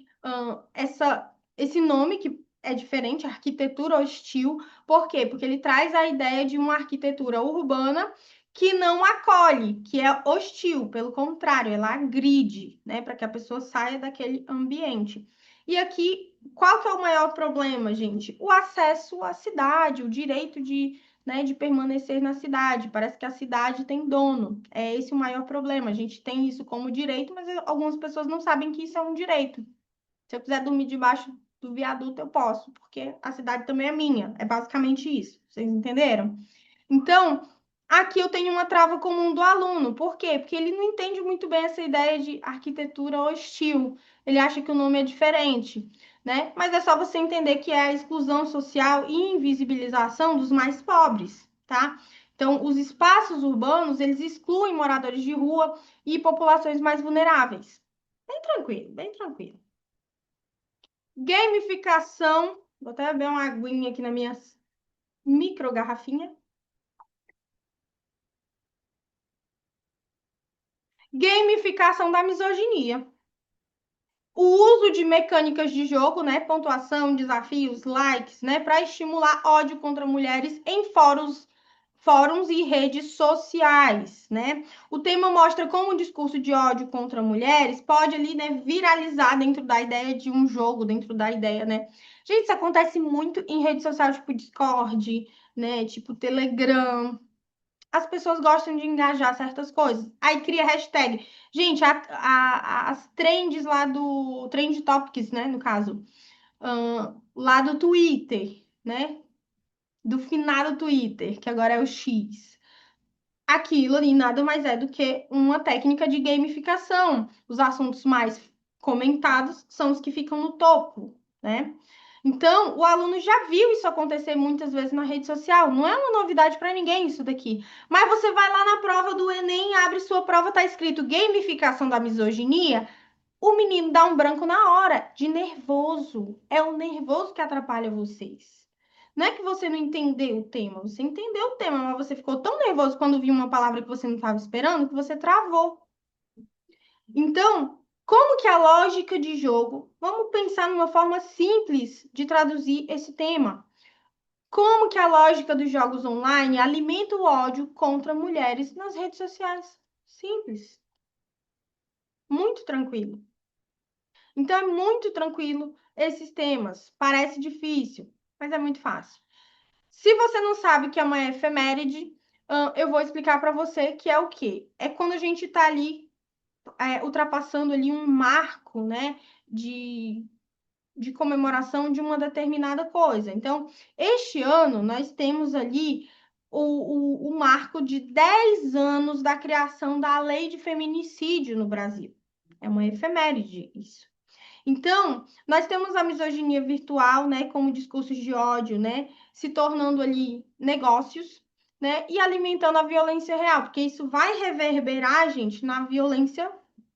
A: esse nome que é diferente, arquitetura hostil. Por quê? Porque ele traz a ideia de uma arquitetura urbana que não acolhe, que é hostil, pelo contrário, ela agride, né, para que a pessoa saia daquele ambiente. E aqui, qual que é o maior problema, gente? O acesso à cidade, o direito de permanecer na cidade. Parece que a cidade tem dono. É esse o maior problema. A gente tem isso como direito, mas algumas pessoas não sabem que isso é um direito. Se eu quiser dormir debaixo do viaduto, eu posso, porque a cidade também é minha. É basicamente isso. Vocês entenderam? Então, aqui eu tenho uma trava comum do aluno. Por quê? Porque ele não entende muito bem essa ideia de arquitetura hostil. Ele acha que o nome é diferente, né? Mas é só você entender que é a exclusão social e invisibilização dos mais pobres, tá? Então, os espaços urbanos, eles excluem moradores de rua e populações mais vulneráveis. Bem tranquilo, bem tranquilo. Gamificação. Vou até beber uma aguinha aqui na minha micro garrafinha. Gamificação da misoginia. O uso de mecânicas de jogo, né, pontuação, desafios, likes, né, para estimular ódio contra mulheres em fóruns e redes sociais, né? O tema mostra como o discurso de ódio contra mulheres pode ali, né, viralizar dentro da ideia de um jogo, dentro da ideia, né? Gente, isso acontece muito em redes sociais tipo Discord, né, tipo Telegram, as pessoas gostam de engajar certas coisas. Aí cria hashtag. Gente, as trends lá do Trend Topics, né? No caso, lá do Twitter, né? Do finado Twitter, que agora é o X. Aquilo ali nada mais é do que uma técnica de gamificação. Os assuntos mais comentados são os que ficam no topo, né? Então, o aluno já viu isso acontecer muitas vezes na rede social. Não é uma novidade para ninguém isso daqui. Mas você vai lá na prova do Enem, abre sua prova, tá escrito gamificação da misoginia. O menino dá um branco na hora, de nervoso. É o nervoso que atrapalha vocês. Não é que você não entendeu o tema, você entendeu o tema, mas você ficou tão nervoso quando viu uma palavra que você não estava esperando que você travou. Então, como que a lógica de jogo, vamos pensar numa forma simples de traduzir esse tema. Como que a lógica dos jogos online alimenta o ódio contra mulheres nas redes sociais? Simples, muito tranquilo. Então, é muito tranquilo esses temas. Parece difícil, mas é muito fácil. Se você não sabe o que é uma efeméride, eu vou explicar para você que é o quê? É quando a gente está ali ultrapassando ali um marco, né, de comemoração de uma determinada coisa. Então, este ano nós temos ali o marco de 10 anos da criação da lei de feminicídio no Brasil. É uma efeméride isso. Então, nós temos a misoginia virtual, né, como discursos de ódio, né, se tornando ali negócios, né, e alimentando a violência real, porque isso vai reverberar, gente, na violência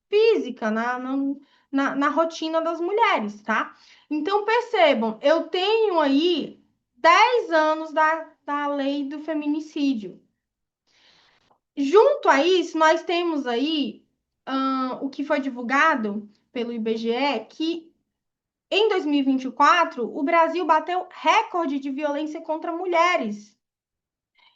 A: física, na rotina das mulheres, tá? Então, percebam, eu tenho aí 10 anos da lei do feminicídio. Junto a isso, nós temos aí o que foi divulgado pelo IBGE, que em 2024, o Brasil bateu recorde de violência contra mulheres.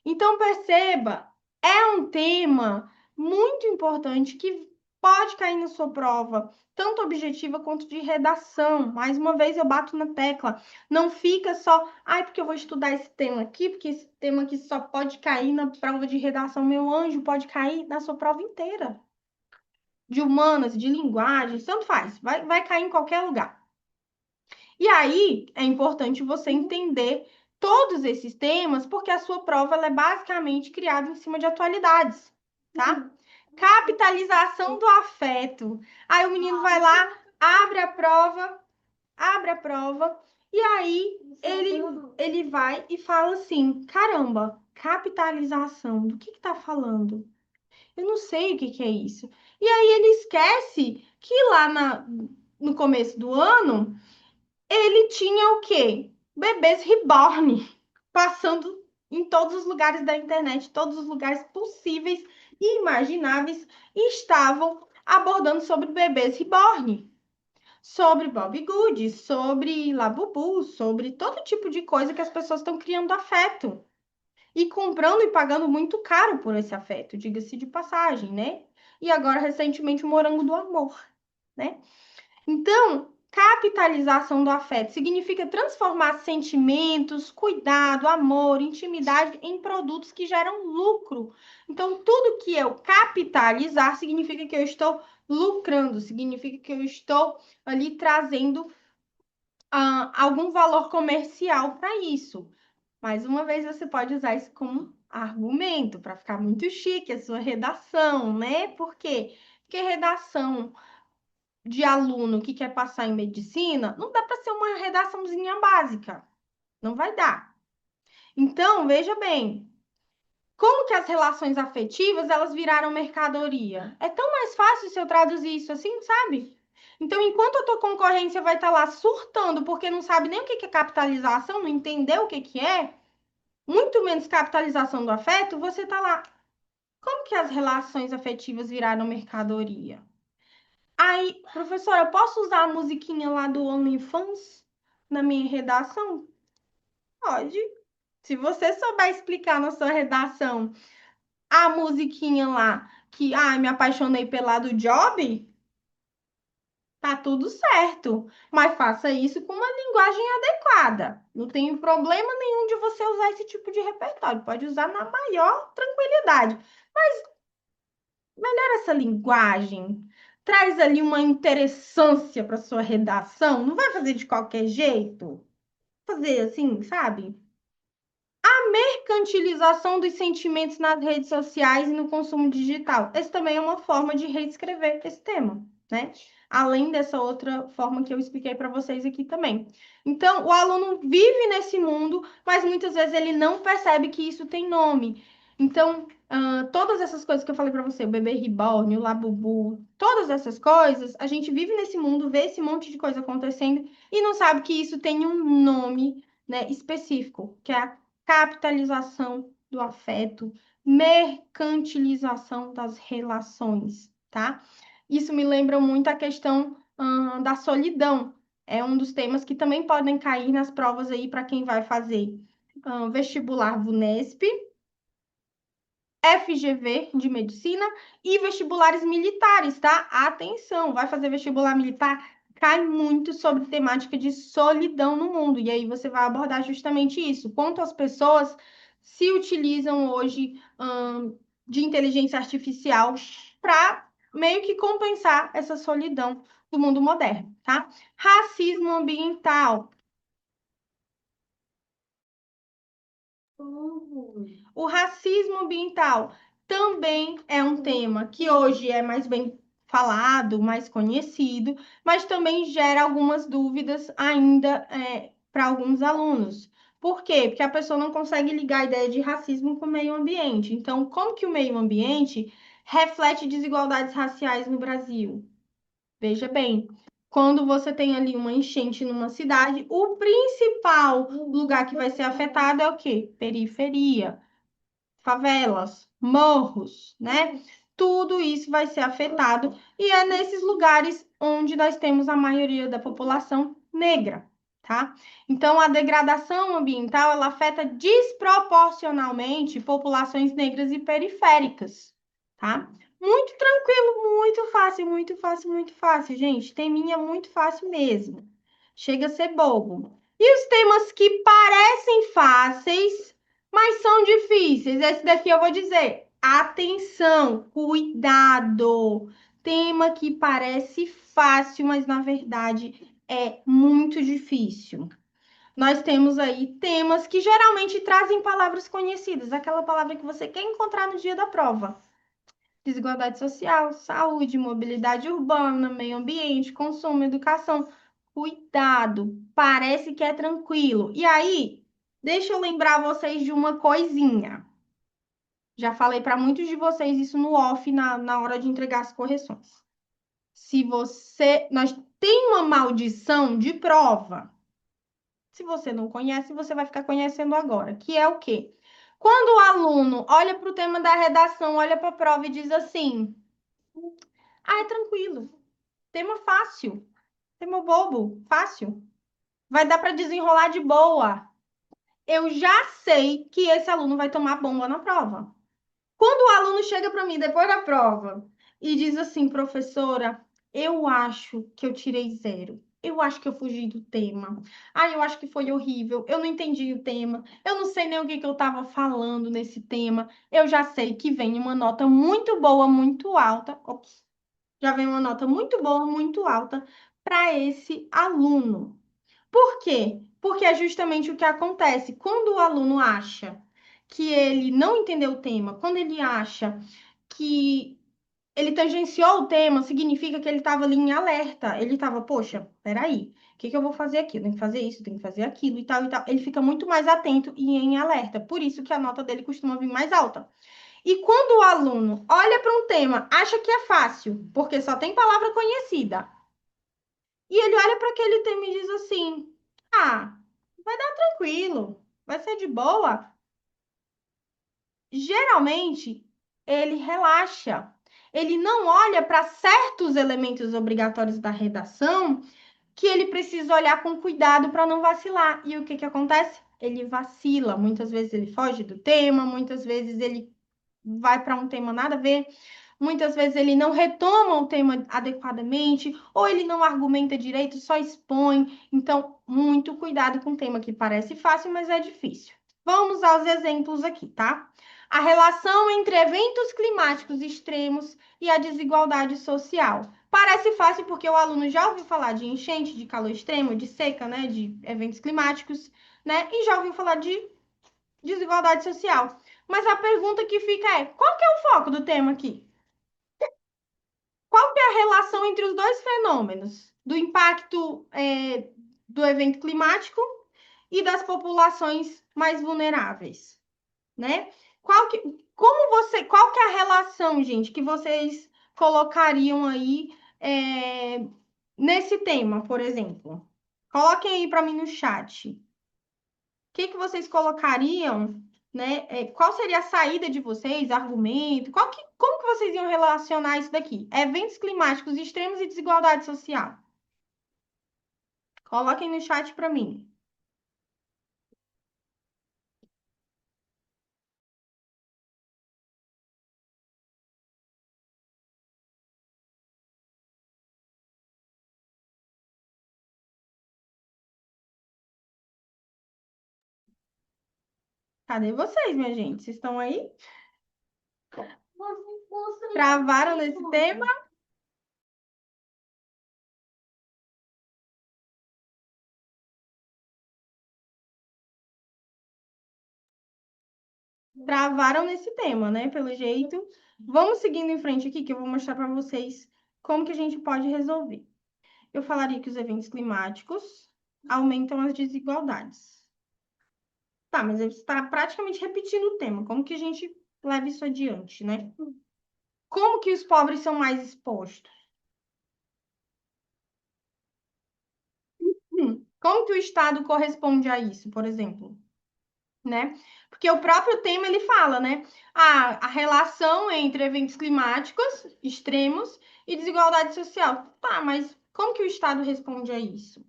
A: Então, perceba, é um tema muito importante que pode cair na sua prova, tanto objetiva quanto de redação. Mais uma vez, eu bato na tecla. Não fica só, ai, porque eu vou estudar esse tema aqui, porque esse tema aqui só pode cair na prova de redação. Meu anjo, pode cair na sua prova inteira. De humanas, de linguagem, tanto faz. Vai cair em qualquer lugar. E aí é importante você entender todos esses temas, porque a sua prova ela é basicamente criada em cima de atualidades, tá? Capitalização do afeto. Aí o menino vai lá, abre a prova, e aí ele vai e fala assim: caramba, capitalização, do que tá falando? Eu não sei o que que é isso. E aí ele esquece que no começo do ano ele tinha o quê? Bebês reborn, passando em todos os lugares da internet, todos os lugares possíveis e imagináveis, e estavam abordando sobre bebês reborn, sobre Bob Good, sobre Labubu, sobre todo tipo de coisa que as pessoas estão criando afeto e comprando e pagando muito caro por esse afeto, diga-se de passagem, né? E agora, recentemente, o Morango do Amor, né? Então, capitalização do afeto significa transformar sentimentos, cuidado, amor, intimidade em produtos que geram lucro. Então, tudo que eu capitalizar significa que eu estou lucrando, significa que eu estou ali trazendo algum valor comercial para isso. Mais uma vez, você pode usar isso como argumento para ficar muito chique a sua redação, né? Por quê? Porque redação de aluno que quer passar em medicina, não dá para ser uma redaçãozinha básica. Não vai dar. Então, veja bem, como que as relações afetivas, elas viraram mercadoria? É tão mais fácil se eu traduzir isso assim, sabe? Então, enquanto a tua concorrência vai estar lá surtando porque não sabe nem o que que é capitalização, não entendeu o que que é, muito menos capitalização do afeto, você está lá. Como que as relações afetivas viraram mercadoria? Aí, professora, eu posso usar a musiquinha lá do OnlyFans na minha redação? Pode. Se você souber explicar na sua redação a musiquinha lá que, me apaixonei pela do Job, tá tudo certo. Mas faça isso com uma linguagem adequada. Não tem problema nenhum de você usar esse tipo de repertório. Pode usar na maior tranquilidade. Melhora essa linguagem. Traz ali uma interessância para sua redação. Não vai fazer de qualquer jeito. Fazer assim, sabe? Mercantilização dos sentimentos nas redes sociais e no consumo digital. Essa também é uma forma de reescrever esse tema, né? Além dessa outra forma que eu expliquei para vocês aqui também. Então, o aluno vive nesse mundo, mas muitas vezes ele não percebe que isso tem nome. Então, todas essas coisas que eu falei para você, o bebê reborn, o labubu, todas essas coisas, a gente vive nesse mundo, vê esse monte de coisa acontecendo e não sabe que isso tem um nome, né, específico, que é a capitalização do afeto, mercantilização das relações, tá? Isso me lembra muito a questão da solidão. É um dos temas que também podem cair nas provas aí para quem vai fazer vestibular VUNESP, FGV de medicina e vestibulares militares, tá? Atenção, vai fazer vestibular militar, cai muito sobre temática de solidão no mundo. E aí você vai abordar justamente isso. Quanto as pessoas se utilizam hoje de inteligência artificial para meio que compensar essa solidão do mundo moderno, tá? Racismo ambiental. O racismo ambiental também é um tema que hoje é mais bem falado, mais conhecido, mas também gera algumas dúvidas ainda para alguns alunos. Por quê? Porque a pessoa não consegue ligar a ideia de racismo com o meio ambiente. Então, como que o meio ambiente reflete desigualdades raciais no Brasil? Veja bem, quando você tem ali uma enchente numa cidade, o principal lugar que vai ser afetado é o quê? Periferia, favelas, morros, né? Tudo isso vai ser afetado e é nesses lugares onde nós temos a maioria da população negra, tá? Então, a degradação ambiental, ela afeta desproporcionalmente populações negras e periféricas, tá? Muito tranquilo, muito fácil, muito fácil, muito fácil, gente. Teminha muito fácil mesmo. Chega a ser bobo. E os temas que parecem fáceis, mas são difíceis? Esse daqui eu vou dizer. Atenção, cuidado. Tema que parece fácil, mas na verdade é muito difícil. Nós temos aí temas que geralmente trazem palavras conhecidas, aquela palavra que você quer encontrar no dia da prova. Desigualdade social, saúde, mobilidade urbana, meio ambiente, consumo, educação. Cuidado, parece que é tranquilo. E aí, deixa eu lembrar vocês de uma coisinha. Já falei para muitos de vocês isso no off na hora de entregar as correções. Se você. Nós tem uma maldição de prova. Se você não conhece, você vai ficar conhecendo agora, que é o quê? Quando o aluno olha para o tema da redação, olha para a prova e diz assim: ah, é tranquilo, tema fácil, tema bobo, fácil, vai dar para desenrolar de boa. Eu já sei que esse aluno vai tomar bomba na prova. Quando o aluno chega para mim depois da prova e diz assim, professora, eu acho que eu tirei zero. Eu acho que eu fugi do tema. Ah, eu acho que foi horrível. Eu não entendi o tema. Eu não sei nem o que que eu estava falando nesse tema. Eu já sei que vem uma nota muito boa, muito alta. Ops, já vem uma nota muito boa, muito alta para esse aluno. Por quê? Porque é justamente o que acontece. Quando o aluno acha que ele não entendeu o tema, quando ele acha que ele tangenciou o tema, significa que ele estava ali em alerta. Ele estava, poxa, peraí, o que que eu vou fazer aqui? Eu tenho que fazer isso, eu tenho que fazer aquilo e tal e tal. Ele fica muito mais atento e em alerta. Por isso que a nota dele costuma vir mais alta. E quando o aluno olha para um tema, acha que é fácil, porque só tem palavra conhecida, e ele olha para aquele tema e diz assim: ah, vai dar tranquilo, vai ser de boa. Geralmente, ele relaxa. Ele não olha para certos elementos obrigatórios da redação que ele precisa olhar com cuidado para não vacilar. E o que que acontece? Ele vacila. Muitas vezes ele foge do tema, muitas vezes ele vai para um tema nada a ver. Muitas vezes ele não retoma o tema adequadamente, ou ele não argumenta direito, só expõe. Então, muito cuidado com um tema que parece fácil, mas é difícil. Vamos aos exemplos aqui, tá? A relação entre eventos climáticos extremos e a desigualdade social. Parece fácil porque o aluno já ouviu falar de enchente, de calor extremo, de seca, né, de eventos climáticos, né, e já ouviu falar de desigualdade social. Mas a pergunta que fica é: qual que é o foco do tema aqui? Qual que é a relação entre os dois fenômenos? Do impacto do evento climático e das populações mais vulneráveis, né? Qual que é a relação, gente, que vocês colocariam aí nesse tema, por exemplo? Coloquem aí para mim no chat. Que vocês colocariam, né? Qual seria a saída de vocês, argumento? Como que vocês iam relacionar isso daqui? Eventos climáticos extremos e desigualdade social. Coloquem no chat para mim. Cadê vocês, minha gente? Vocês estão aí? Travaram nesse tema? Travaram nesse tema, né? Pelo jeito. Vamos seguindo em frente aqui, que eu vou mostrar para vocês como que a gente pode resolver. Eu falaria que os eventos climáticos aumentam as desigualdades. Tá, mas você está praticamente repetindo o tema. Como que a gente leva isso adiante, né? Como que os pobres são mais expostos? Como que o Estado corresponde a isso, por exemplo? Né? Porque o próprio tema ele fala, né? A relação entre eventos climáticos extremos e desigualdade social. Tá, mas como que o Estado responde a isso?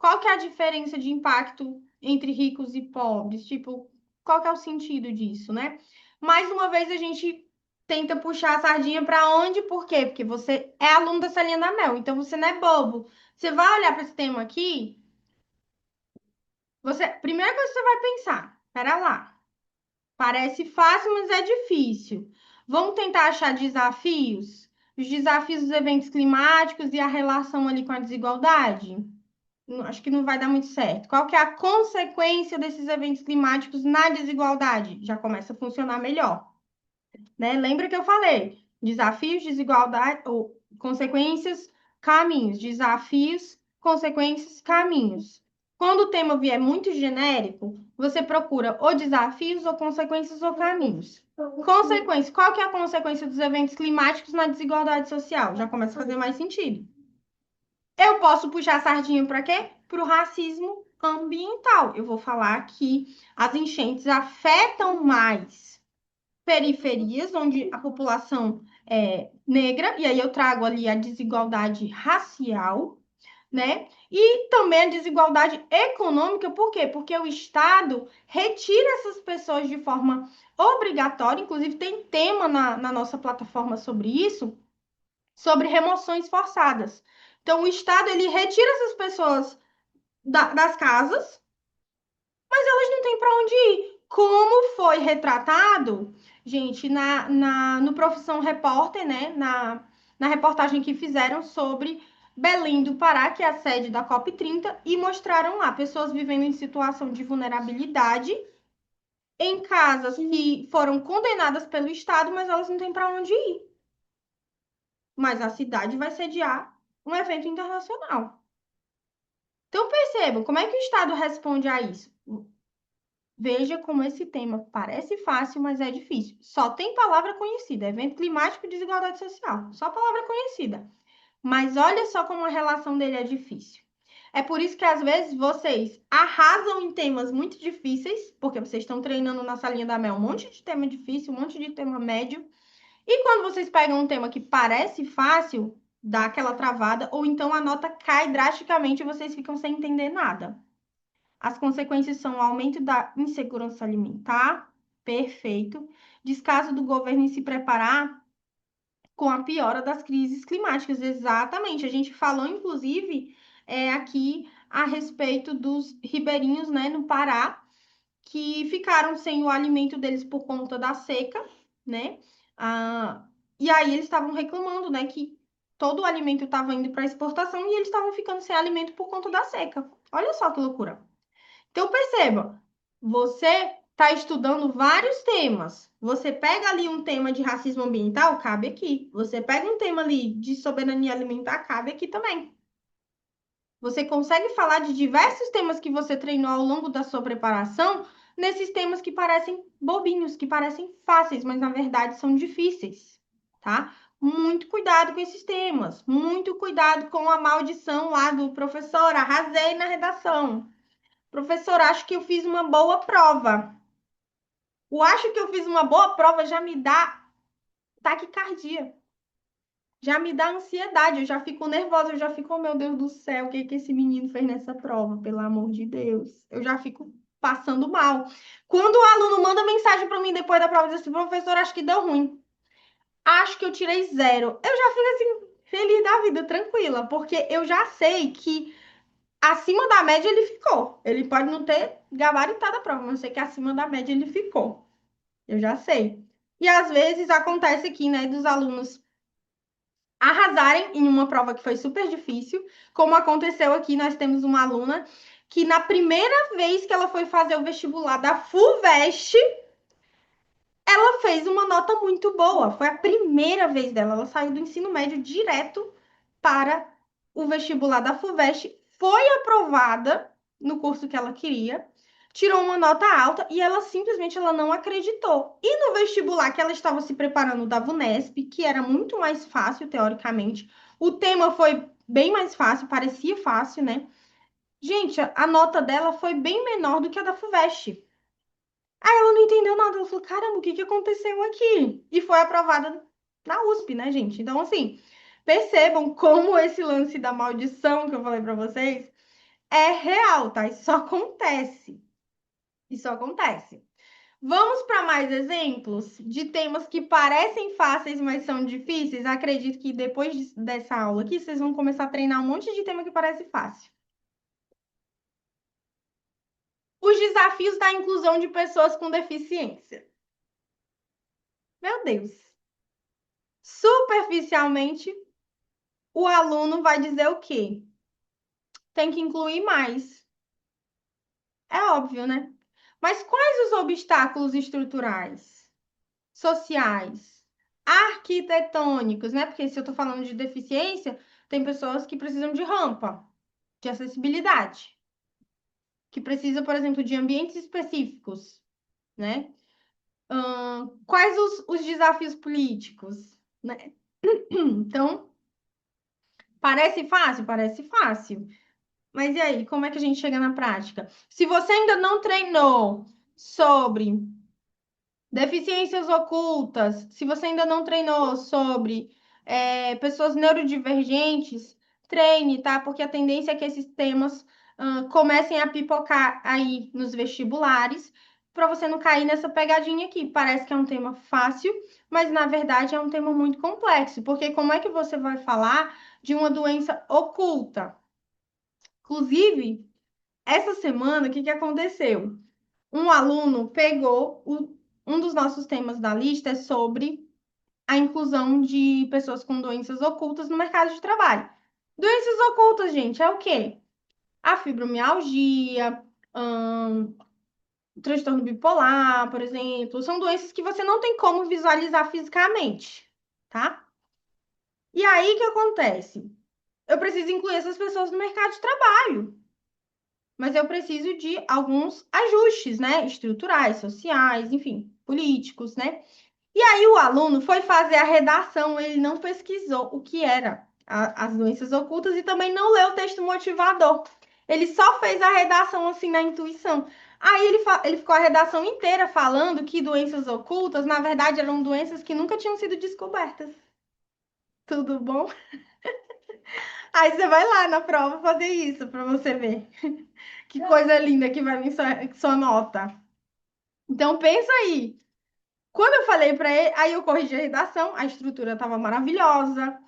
A: Qual que é a diferença de impacto entre ricos e pobres? Tipo, qual que é o sentido disso, né? Mais uma vez a gente tenta puxar a sardinha para onde? Por quê? Porque você é aluno da Salinha da Mel, então você não é bobo. Você vai olhar para esse tema aqui, primeira coisa que você vai pensar, pera lá, parece fácil, mas é difícil. Vamos tentar achar desafios? Os desafios dos eventos climáticos e a relação ali com a desigualdade? Acho que não vai dar muito certo. Qual que é a consequência desses eventos climáticos na desigualdade? Já começa a funcionar melhor, né? Lembra que eu falei? Desafios, desigualdade, ou consequências, caminhos. Desafios, consequências, caminhos. Quando o tema vier muito genérico, você procura ou desafios, ou consequências, ou caminhos. Consequência. Qual que é a consequência dos eventos climáticos na desigualdade social? Já começa a fazer mais sentido. Eu posso puxar a sardinha para quê? Para o racismo ambiental. Eu vou falar que as enchentes afetam mais periferias, onde a população é negra, e aí eu trago ali a desigualdade racial, né? E também a desigualdade econômica, por quê? Porque o Estado retira essas pessoas de forma obrigatória, inclusive tem tema na nossa plataforma sobre isso, sobre remoções forçadas. Então, o Estado ele retira essas pessoas das casas, elas não têm para onde ir. Como foi retratado, gente, no Profissão Repórter, né? Na reportagem que fizeram sobre Belém do Pará, que é a sede da COP30, e mostraram lá pessoas vivendo em situação de vulnerabilidade em casas que foram condenadas pelo Estado, mas elas não têm para onde ir. Mas a cidade vai sediar um evento internacional. Então, percebam, como é que o Estado responde a isso? Veja como esse tema parece fácil, mas é difícil. Só tem palavra conhecida: evento climático e desigualdade social. Só palavra conhecida. Mas olha só como a relação dele é difícil. É por isso que às vezes vocês arrasam em temas muito difíceis, porque vocês estão treinando na salinha da Mel um monte de tema difícil, um monte de tema médio. E quando vocês pegam um tema que parece fácil, dá aquela travada, ou então a nota cai drasticamente e vocês ficam sem entender nada. As consequências são o aumento da insegurança alimentar, perfeito, descaso do governo em se preparar com a piora das crises climáticas, exatamente. A gente falou, inclusive, aqui a respeito dos ribeirinhos, né, no Pará, que ficaram sem o alimento deles por conta da seca, né? Ah, e aí eles estavam reclamando, né, que todo o alimento estava indo para exportação e eles estavam ficando sem alimento por conta da seca. Olha só que loucura. Então, perceba, você está estudando vários temas. Você pega ali um tema de racismo ambiental, cabe aqui. Você pega um tema ali de soberania alimentar, cabe aqui também. Você consegue falar de diversos temas que você treinou ao longo da sua preparação, nesses temas que parecem bobinhos, que parecem fáceis, mas na verdade são difíceis, tá? Muito cuidado com esses temas, muito cuidado com a maldição lá do professor, arrasei na redação. Professor, acho que eu fiz uma boa prova. O acho que eu fiz uma boa prova já me dá taquicardia. Já me dá ansiedade, eu já fico nervosa, eu já fico, oh meu Deus do céu, o que que esse menino fez nessa prova? Pelo amor de Deus. Eu já fico passando mal. Quando o aluno manda mensagem para mim depois da prova, diz assim, professor, acho que deu ruim. Acho que eu tirei zero. Eu já fico assim, feliz da vida, tranquila, porque eu já sei que acima da média ele ficou. Ele pode não ter gabaritado a prova, mas eu sei que acima da média ele ficou. Eu já sei. E às vezes acontece aqui, né, dos alunos arrasarem em uma prova que foi super difícil, como aconteceu aqui, nós temos uma aluna que na primeira vez que ela foi fazer o vestibular da FUVEST, ela fez uma nota muito boa. Foi a primeira vez dela. Ela saiu do ensino médio direto para o vestibular da FUVEST, foi aprovada no curso que ela queria, tirou uma nota alta e ela simplesmente ela não acreditou. E no vestibular que ela estava se preparando da VUNESP, que era muito mais fácil teoricamente, o tema foi bem mais fácil, parecia fácil, né? Gente, a nota dela foi bem menor do que a da FUVEST. Aí ela não entendeu nada. Ela falou: caramba, o que que aconteceu aqui? E foi aprovada na USP, né, gente? Então, assim, percebam como esse lance da maldição que eu falei pra vocês é real, tá? Isso acontece. Isso acontece. Vamos para mais exemplos de temas que parecem fáceis, mas são difíceis? Acredito que depois dessa aula aqui, vocês vão começar a treinar um monte de tema que parece fácil. Os desafios da inclusão de pessoas com deficiência. Meu Deus. Superficialmente, o aluno vai dizer o quê? Tem que incluir mais. É óbvio, né? Mas quais os obstáculos estruturais, sociais, arquitetônicos, né? Porque se eu estou falando de deficiência, tem pessoas que precisam de rampa, de acessibilidade, que precisam, por exemplo, de ambientes específicos, né? Quais os desafios políticos, né? Então, parece fácil? Parece fácil. Mas e aí, como é que a gente chega na prática? Se você ainda não treinou sobre deficiências ocultas, se você ainda não treinou sobre pessoas neurodivergentes, treine, tá? Porque a tendência é que esses temas comecem a pipocar aí nos vestibulares, para você não cair nessa pegadinha aqui. Parece que é um tema fácil, mas na verdade é um tema muito complexo, porque como é que você vai falar de uma doença oculta? Inclusive, essa semana, o que que aconteceu? Um aluno pegou um dos nossos temas da lista é sobre a inclusão de pessoas com doenças ocultas no mercado de trabalho. Doenças ocultas, gente, é o quê? A fibromialgia, o transtorno bipolar, por exemplo, são doenças que você não tem como visualizar fisicamente, tá? E aí o que acontece? Eu preciso incluir essas pessoas no mercado de trabalho. Mas eu preciso de alguns ajustes, né? Estruturais, sociais, enfim, políticos, né? E aí o aluno foi fazer a redação, ele não pesquisou o que era as doenças ocultas e também não leu o texto motivador. Ele só fez a redação assim na intuição. Aí ele ficou a redação inteira falando que doenças ocultas, na verdade, eram doenças que nunca tinham sido descobertas. Tudo bom? Aí você vai lá na prova fazer isso para você ver. Que coisa linda que vai vir sua nota. Então pensa aí. Quando eu falei para ele, aí eu corrigi a redação, a estrutura estava maravilhosa,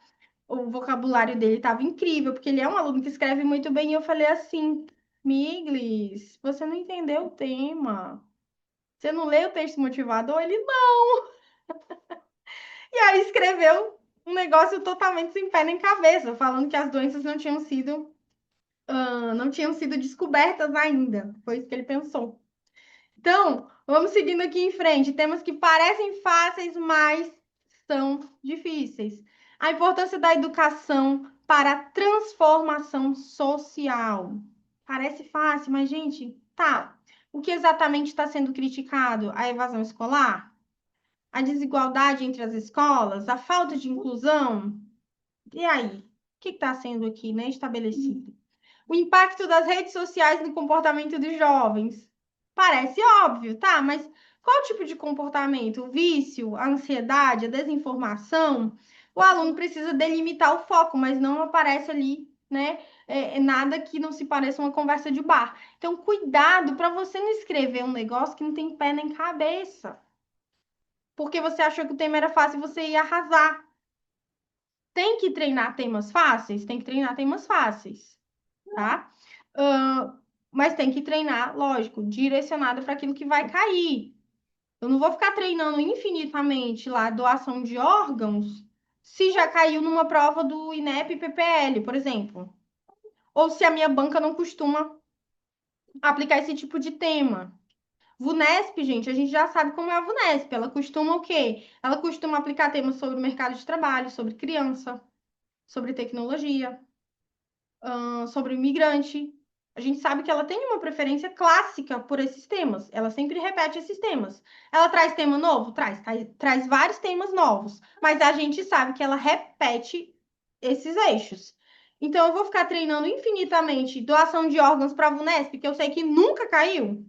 A: o vocabulário dele estava incrível, porque ele é um aluno que escreve muito bem, e eu falei assim: Miglis, você não entendeu o tema. Você não leu o texto motivador? Ele não. E aí escreveu um negócio totalmente sem pé nem cabeça, falando que as doenças não tinham sido descobertas ainda. Foi isso que ele pensou. Então, vamos seguindo aqui em frente. Temas que parecem fáceis, mas são difíceis. A importância da educação para a transformação social. Parece fácil, mas, gente, tá. O que exatamente está sendo criticado? A evasão escolar? A desigualdade entre as escolas? A falta de inclusão? E aí? O que está sendo aqui, né, estabelecido? O impacto das redes sociais no comportamento dos jovens. Parece óbvio, tá? Mas qual tipo de comportamento? O vício, a ansiedade, a desinformação? O aluno precisa delimitar o foco, mas não aparece ali, né? Nada que não se pareça uma conversa de bar. Então, cuidado para você não escrever um negócio que não tem pé nem cabeça. Porque você achou que o tema era fácil e você ia arrasar. Tem que treinar temas fáceis? Tem que treinar temas fáceis, tá? Mas tem que treinar, lógico, direcionado para aquilo que vai cair. Eu não vou ficar treinando infinitamente lá doação de órgãos se já caiu numa prova do INEP e PPL, por exemplo. Ou se a minha banca não costuma aplicar esse tipo de tema. VUNESP, gente, a gente já sabe como é a VUNESP. Ela costuma o quê? Ela costuma aplicar temas sobre o mercado de trabalho, sobre criança, sobre tecnologia, sobre o imigrante. A gente sabe que ela tem uma preferência clássica por esses temas. Ela sempre repete esses temas. Ela traz tema novo? Traz vários temas novos. Mas a gente sabe que ela repete esses eixos. Então, eu vou ficar treinando infinitamente doação de órgãos para a VUNESP, que eu sei que nunca caiu.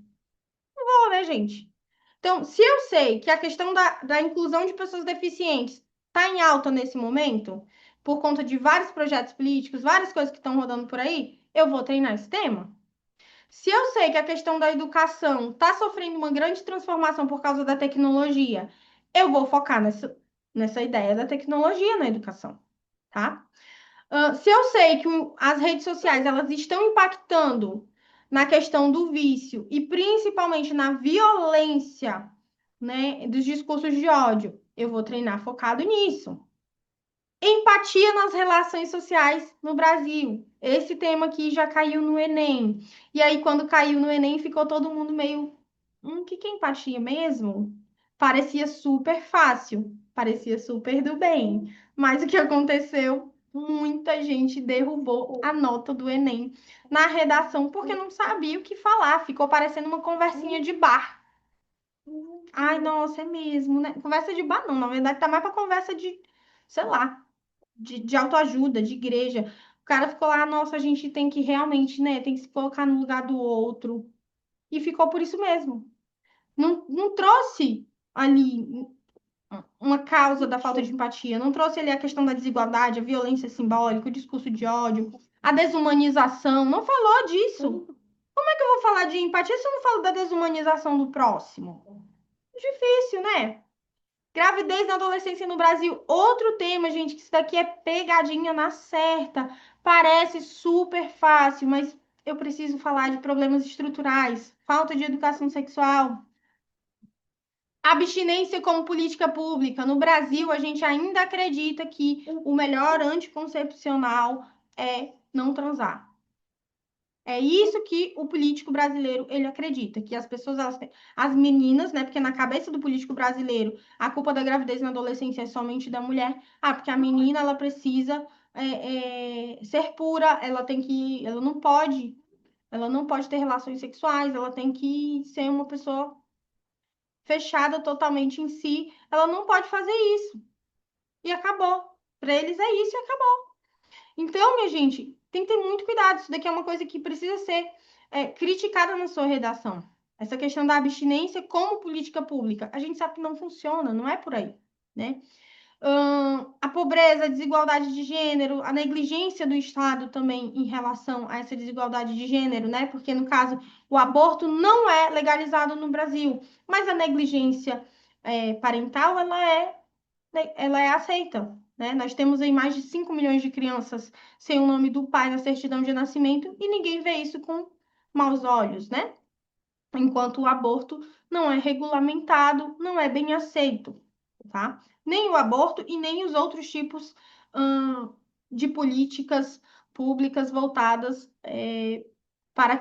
A: Não vou, né, gente? Então, se eu sei que a questão da inclusão de pessoas deficientes está em alta nesse momento, por conta de vários projetos políticos, várias coisas que estão rodando por aí, eu vou treinar esse tema. Se eu sei que a questão da educação está sofrendo uma grande transformação por causa da tecnologia, eu vou focar nessa ideia da tecnologia na educação, tá? Se eu sei que as redes sociais elas estão impactando na questão do vício e principalmente na violência, né, dos discursos de ódio, eu vou treinar focado nisso. Empatia nas relações sociais no Brasil. Esse tema aqui já caiu no Enem. E aí, quando caiu no Enem, ficou todo mundo meio. O que é empatia mesmo? Parecia super fácil, parecia super do bem. Mas o que aconteceu? Muita gente derrubou a nota do Enem na redação porque não sabia o que falar. Ficou parecendo uma conversinha de bar. Ai, nossa, é mesmo, né? Conversa de bar, não. Na verdade, tá mais pra conversa de, sei lá, de autoajuda, de igreja. O cara ficou lá, nossa, a gente tem que realmente, né? Tem que se colocar no lugar do outro. E ficou por isso mesmo. Não trouxe ali uma causa da falta de empatia, não trouxe ali a questão da desigualdade, a violência simbólica, o discurso de ódio, a desumanização, não falou disso. Como é que eu vou falar de empatia se eu não falo da desumanização do próximo? Difícil, né? Gravidez na adolescência no Brasil, outro tema, gente, que isso daqui é pegadinha na certa. Parece super fácil, mas eu preciso falar de problemas estruturais, falta de educação sexual, abstinência como política pública. No Brasil, a gente ainda acredita que o melhor anticoncepcional é não transar. É isso que o político brasileiro ele acredita, que as pessoas, as meninas, né? Porque na cabeça do político brasileiro, a culpa da gravidez na adolescência é somente da mulher. Ah, porque a menina ela precisa ser pura, ela não pode ter relações sexuais, ela tem que ser uma pessoa fechada totalmente em si, ela não pode fazer isso. E acabou. Para eles é isso e acabou. Então, minha gente, tem que ter muito cuidado. Isso daqui é uma coisa que precisa ser criticada na sua redação. Essa questão da abstinência como política pública. A gente sabe que não funciona, não é por aí, né? A pobreza, a desigualdade de gênero, a negligência do Estado também em relação a essa desigualdade de gênero, né? Porque, no caso, o aborto não é legalizado no Brasil, mas a negligência parental, ela é aceita, né? Nós temos aí mais de 5 milhões de crianças sem o nome do pai na certidão de nascimento e ninguém vê isso com maus olhos, né? Enquanto o aborto não é regulamentado, não é bem aceito, tá? Nem o aborto e nem os outros tipos de políticas públicas voltadas para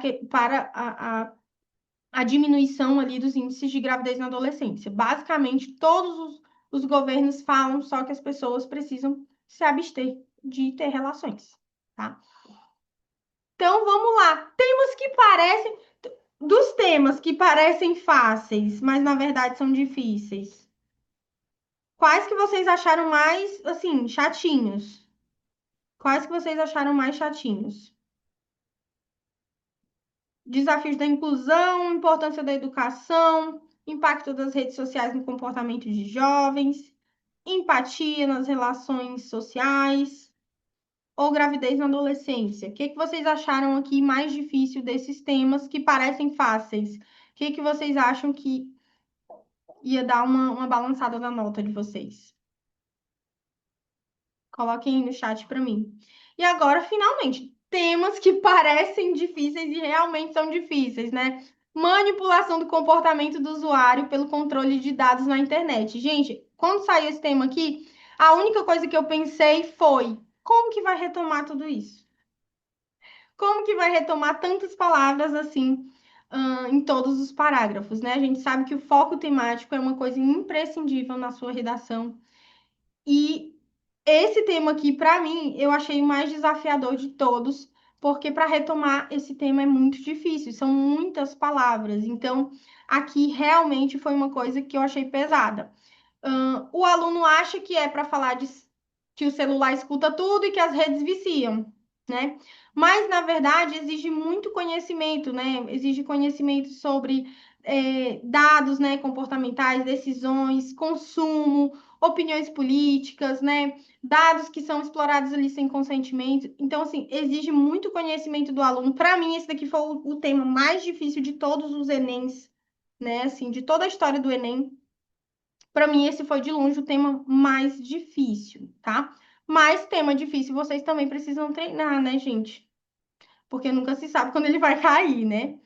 A: a diminuição ali dos índices de gravidez na adolescência. Basicamente, todos os governos falam só que as pessoas precisam se abster de ter relações, tá? Então, vamos lá. Dos temas que parecem fáceis, mas na verdade são difíceis. Quais que vocês acharam mais, assim, chatinhos? Quais que vocês acharam mais chatinhos? Desafios da inclusão, importância da educação, impacto das redes sociais no comportamento de jovens, empatia nas relações sociais ou gravidez na adolescência. O que que vocês acharam aqui mais difícil desses temas que parecem fáceis? O que que vocês acham que ia dar uma balançada na nota de vocês? Coloquem aí no chat para mim. E agora, finalmente, temas que parecem difíceis e realmente são difíceis, né? Manipulação do comportamento do usuário pelo controle de dados na internet. Gente, quando saiu esse tema aqui, a única coisa que eu pensei foi: como que vai retomar tudo isso? Como que vai retomar tantas palavras assim, em todos os parágrafos, né? A gente sabe que o foco temático é uma coisa imprescindível na sua redação. E esse tema aqui, para mim, eu achei o mais desafiador de todos, porque para retomar esse tema é muito difícil, são muitas palavras. Então, aqui realmente foi uma coisa que eu achei pesada. O aluno acha que é para falar que o celular escuta tudo e que as redes viciam, né? Mas, na verdade, exige muito conhecimento, né? Exige conhecimento sobre dados, né, comportamentais, decisões, consumo, opiniões políticas, né, dados que são explorados ali sem consentimento. Então, assim, exige muito conhecimento do aluno. Para mim, esse daqui foi o tema mais difícil de todos os Enems, né, assim, de toda a história do Enem. Para mim, esse foi de longe o tema mais difícil, tá? Mas tema difícil vocês também precisam treinar, né, gente? Porque nunca se sabe quando ele vai cair, né?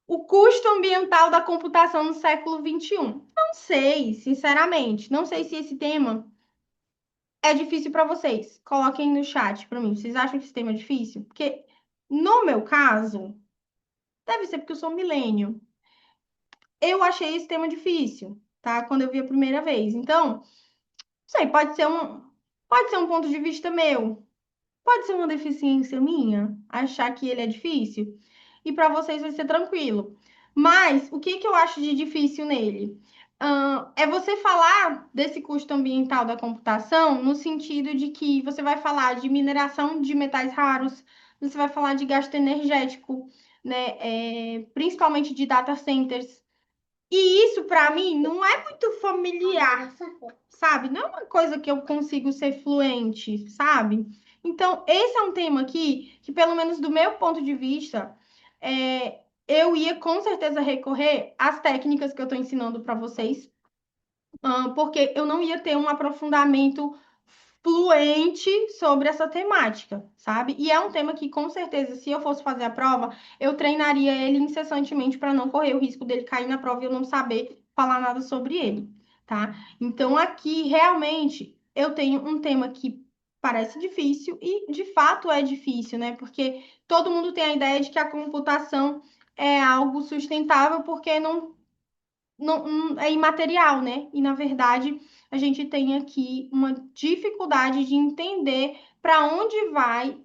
A: O custo ambiental da computação no século XXI. Não sei, sinceramente, não sei se esse tema é difícil para vocês. Coloquem no chat para mim. Vocês acham que esse tema é difícil? Porque no meu caso, deve ser porque eu sou milênio. Eu achei esse tema difícil, tá? Quando eu vi a primeira vez. Então, não sei, pode ser um ponto de vista meu. Pode ser uma deficiência minha, achar que ele é difícil, e para vocês vai ser tranquilo. Mas o que que eu acho de difícil nele? É você falar desse custo ambiental da computação no sentido de que você vai falar de mineração de metais raros, você vai falar de gasto energético, né? Principalmente de data centers. E isso, para mim, não é muito familiar, sabe? Não é uma coisa que eu consigo ser fluente, sabe? Então, esse é um tema aqui que, pelo menos do meu ponto de vista, eu ia com certeza recorrer às técnicas que eu estou ensinando para vocês, porque eu não ia ter um aprofundamento fluente sobre essa temática, sabe? E é um tema que, com certeza, se eu fosse fazer a prova, eu treinaria ele incessantemente para não correr o risco dele cair na prova e eu não saber falar nada sobre ele, tá? Então, aqui, realmente, eu tenho um tema que parece difícil e, de fato, é difícil, né? Porque todo mundo tem a ideia de que a computação é algo sustentável porque não é imaterial, né? E na verdade a gente tem aqui uma dificuldade de entender para onde vai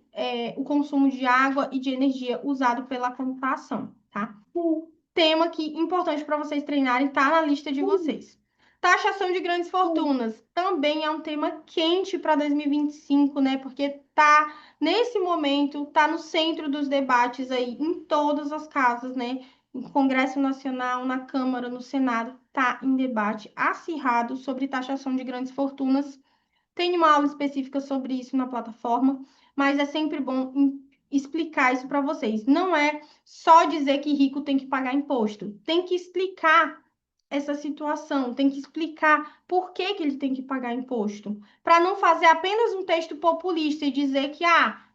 A: o consumo de água e de energia usado pela computação, tá? O tema que importante para vocês treinarem tá na lista de vocês. Taxação de grandes fortunas também é um tema quente para 2025, né? Porque tá nesse momento, tá no centro dos debates aí em todas as casas, né? No Congresso Nacional, na Câmara, no Senado, está em debate acirrado sobre taxação de grandes fortunas. Tem uma aula específica sobre isso na plataforma, mas é sempre bom explicar isso para vocês. Não é só dizer que rico tem que pagar imposto, tem que explicar essa situação, tem que explicar por que que ele tem que pagar imposto, para não fazer apenas um texto populista e dizer que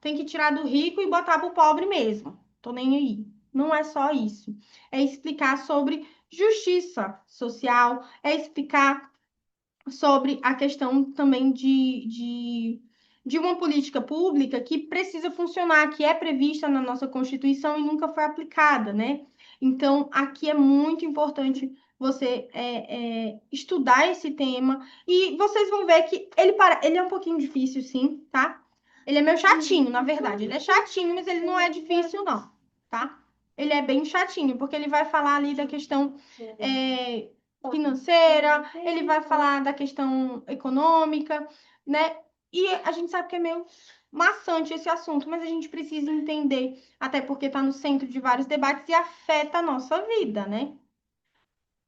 A: tem que tirar do rico e botar para o pobre mesmo. Tô nem aí. Não é só isso. É explicar sobre justiça social, é explicar sobre a questão também de uma política pública que precisa funcionar, que é prevista na nossa Constituição e nunca foi aplicada, né? Então, aqui é muito importante você estudar esse tema e vocês vão ver que ele é um pouquinho difícil, sim, tá? Ele é meio chatinho, na verdade. Ele é chatinho, mas ele não é difícil, não, tá? Ele é bem chatinho, porque ele vai falar ali da questão financeira, ele vai falar da questão econômica, né? E a gente sabe que é meio maçante esse assunto, mas a gente precisa entender, até porque está no centro de vários debates e afeta a nossa vida, né?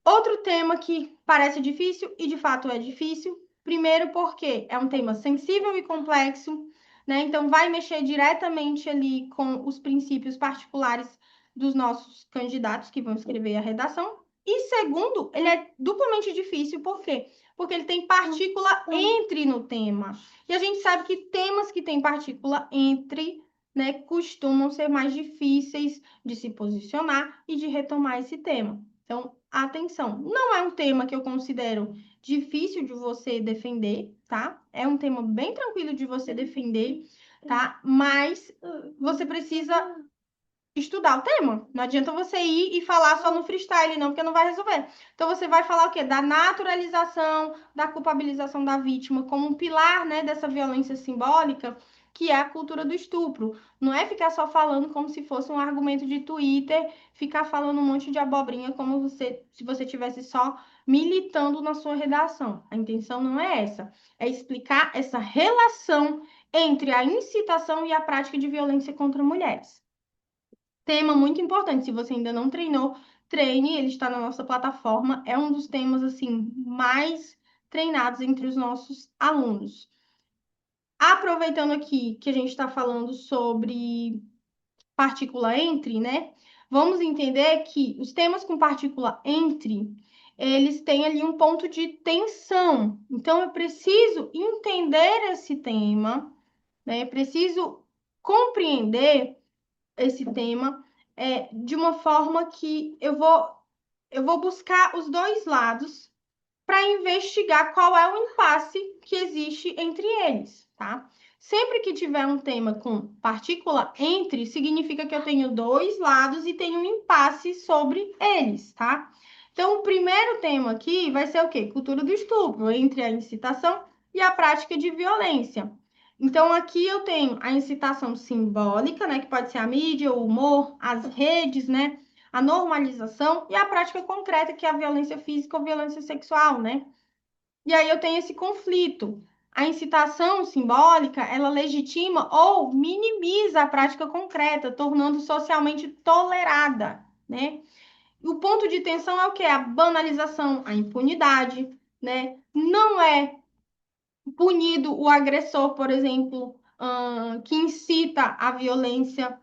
A: Outro tema que parece difícil, e de fato é difícil, primeiro porque é um tema sensível e complexo, né? Então vai mexer diretamente ali com os princípios particulares dos nossos candidatos que vão escrever a redação. E segundo, ele é duplamente difícil, por quê? Porque ele tem partícula entre no tema. E a gente sabe que temas que têm partícula entre, né, costumam ser mais difíceis de se posicionar e de retomar esse tema. Então, atenção, não é um tema que eu considero difícil de você defender, tá? É um tema bem tranquilo de você defender, tá? Mas você precisa estudar o tema. Não adianta você ir e falar só no freestyle, não, porque não vai resolver. Então, você vai falar o quê? Da naturalização, da culpabilização da vítima como um pilar, né, dessa violência simbólica, que é a cultura do estupro. Não é ficar só falando como se fosse um argumento de Twitter, ficar falando um monte de abobrinha como se você tivesse só militando na sua redação. A intenção não é essa. É explicar essa relação entre a incitação e a prática de violência contra mulheres. Tema muito importante. Se você ainda não treinou, treine, ele está na nossa plataforma, é um dos temas assim mais treinados entre os nossos alunos. Aproveitando aqui que a gente está falando sobre partícula entre, né? Vamos entender que os temas com partícula entre, eles têm ali um ponto de tensão. Então, eu preciso entender esse tema, né? Preciso compreender esse tema de uma forma que eu vou buscar os dois lados para investigar qual é o impasse que existe entre eles, tá? Sempre que tiver um tema com partícula entre, significa que eu tenho dois lados e tenho um impasse sobre eles, tá? Então, o primeiro tema aqui vai ser o quê? Cultura do estupro, entre a incitação e a prática de violência. Então, aqui eu tenho a incitação simbólica, né? Que pode ser a mídia, o humor, as redes, né? A normalização e a prática concreta, que é a violência física ou violência sexual, né? E aí eu tenho esse conflito. A incitação simbólica, ela legitima ou minimiza a prática concreta, tornando socialmente tolerada, né? E o ponto de tensão é o quê? A banalização, a impunidade, né? Não é punido o agressor, por exemplo, que incita a violência,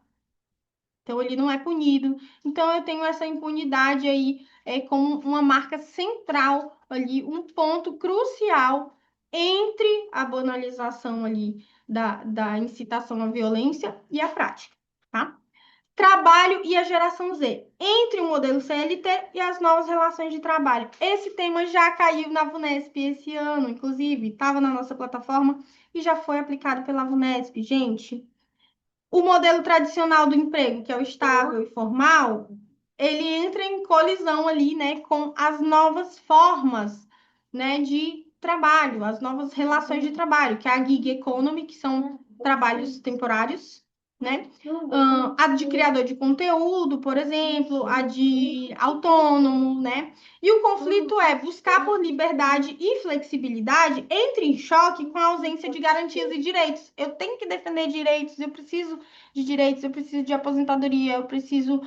A: então, ele não é punido. Então, eu tenho essa impunidade aí como uma marca central ali, um ponto crucial entre a banalização ali da incitação à violência e a prática, tá? Trabalho e a geração Z, entre o modelo CLT e as novas relações de trabalho. Esse tema já caiu na VUNESP esse ano, inclusive, estava na nossa plataforma e já foi aplicado pela VUNESP. Gente, o modelo tradicional do emprego, que é o estável e formal, ele entra em colisão ali, né, com as novas formas, né, de trabalho, as novas relações de trabalho, que é a gig economy, que são trabalhos temporários, né? A de criador de conteúdo, por exemplo, a de autônomo, né? E o conflito é buscar por liberdade e flexibilidade entra em choque com a ausência de garantias e direitos. Eu tenho que defender direitos, eu preciso de direitos, eu preciso de aposentadoria, eu preciso,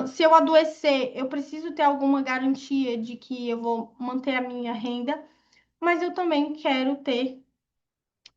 A: se eu adoecer, eu preciso ter alguma garantia de que eu vou manter a minha renda, mas eu também quero ter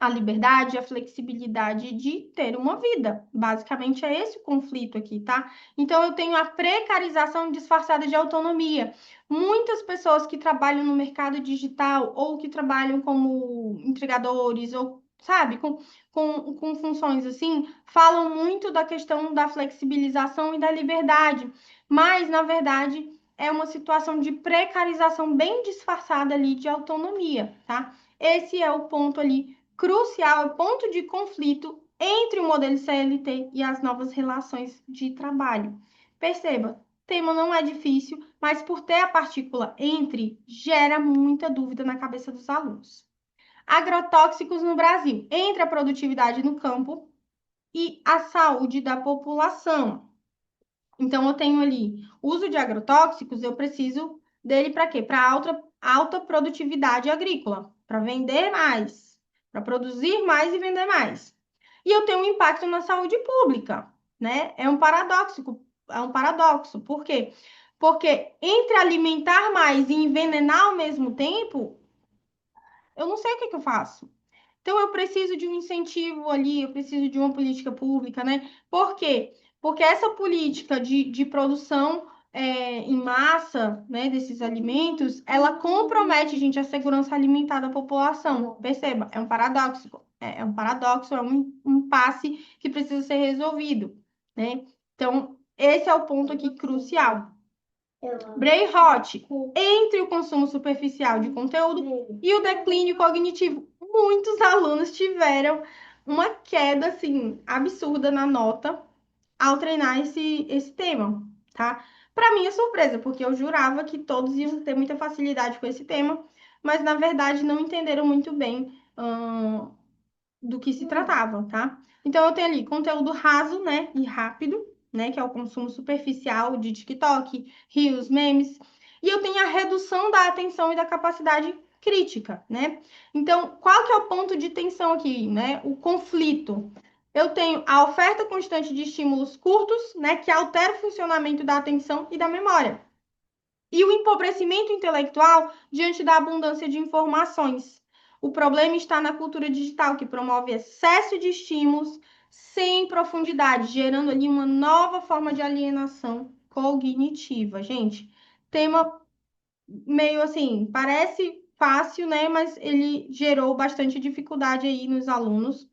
A: a liberdade, a flexibilidade de ter uma vida. Basicamente é esse o conflito aqui, tá? Então eu tenho a precarização disfarçada de autonomia. Muitas pessoas que trabalham no mercado digital ou que trabalham como entregadores ou sabe, com funções assim, falam muito da questão da flexibilização e da liberdade, mas na verdade é uma situação de precarização bem disfarçada ali de autonomia, tá? Esse é o ponto ali crucial, é ponto de conflito entre o modelo CLT e as novas relações de trabalho. Perceba, tema não é difícil, mas por ter a partícula entre, gera muita dúvida na cabeça dos alunos. Agrotóxicos no Brasil, entre a produtividade no campo e a saúde da população. Então, eu tenho ali uso de agrotóxicos, eu preciso dele para quê? Para alta produtividade agrícola, para vender mais, para produzir mais e vender mais. E eu tenho um impacto na saúde pública, né? É um paradoxo. Por quê? Porque entre alimentar mais e envenenar ao mesmo tempo, eu não sei o que que eu faço. Então, eu preciso de um incentivo ali, eu preciso de uma política pública, né? Por quê? Porque essa política de produção em massa, né, desses alimentos, ela compromete, gente, a segurança alimentar da população. Perceba, é um paradoxo. É um paradoxo, é um impasse que precisa ser resolvido, né? Então, esse é o ponto aqui crucial. Brain-rot, entre o consumo superficial de conteúdo e o declínio cognitivo. Muitos alunos tiveram uma queda assim absurda na nota ao treinar esse tema, tá? Para mim é surpresa, porque eu jurava que todos iam ter muita facilidade com esse tema, mas na verdade não entenderam muito bem do que se tratava, tá? Então eu tenho ali conteúdo raso, né, e rápido, né, que é o consumo superficial de TikTok, Reels, memes, e eu tenho a redução da atenção e da capacidade crítica, né? Então, qual que é o ponto de tensão aqui, né? O conflito. Eu tenho a oferta constante de estímulos curtos, né, que altera o funcionamento da atenção e da memória. e o empobrecimento intelectual diante da abundância de informações. O problema está na cultura digital, que promove excesso de estímulos sem profundidade, gerando ali uma nova forma de alienação cognitiva. Gente, tema meio assim, parece fácil, né? Mas ele gerou bastante dificuldade aí nos alunos.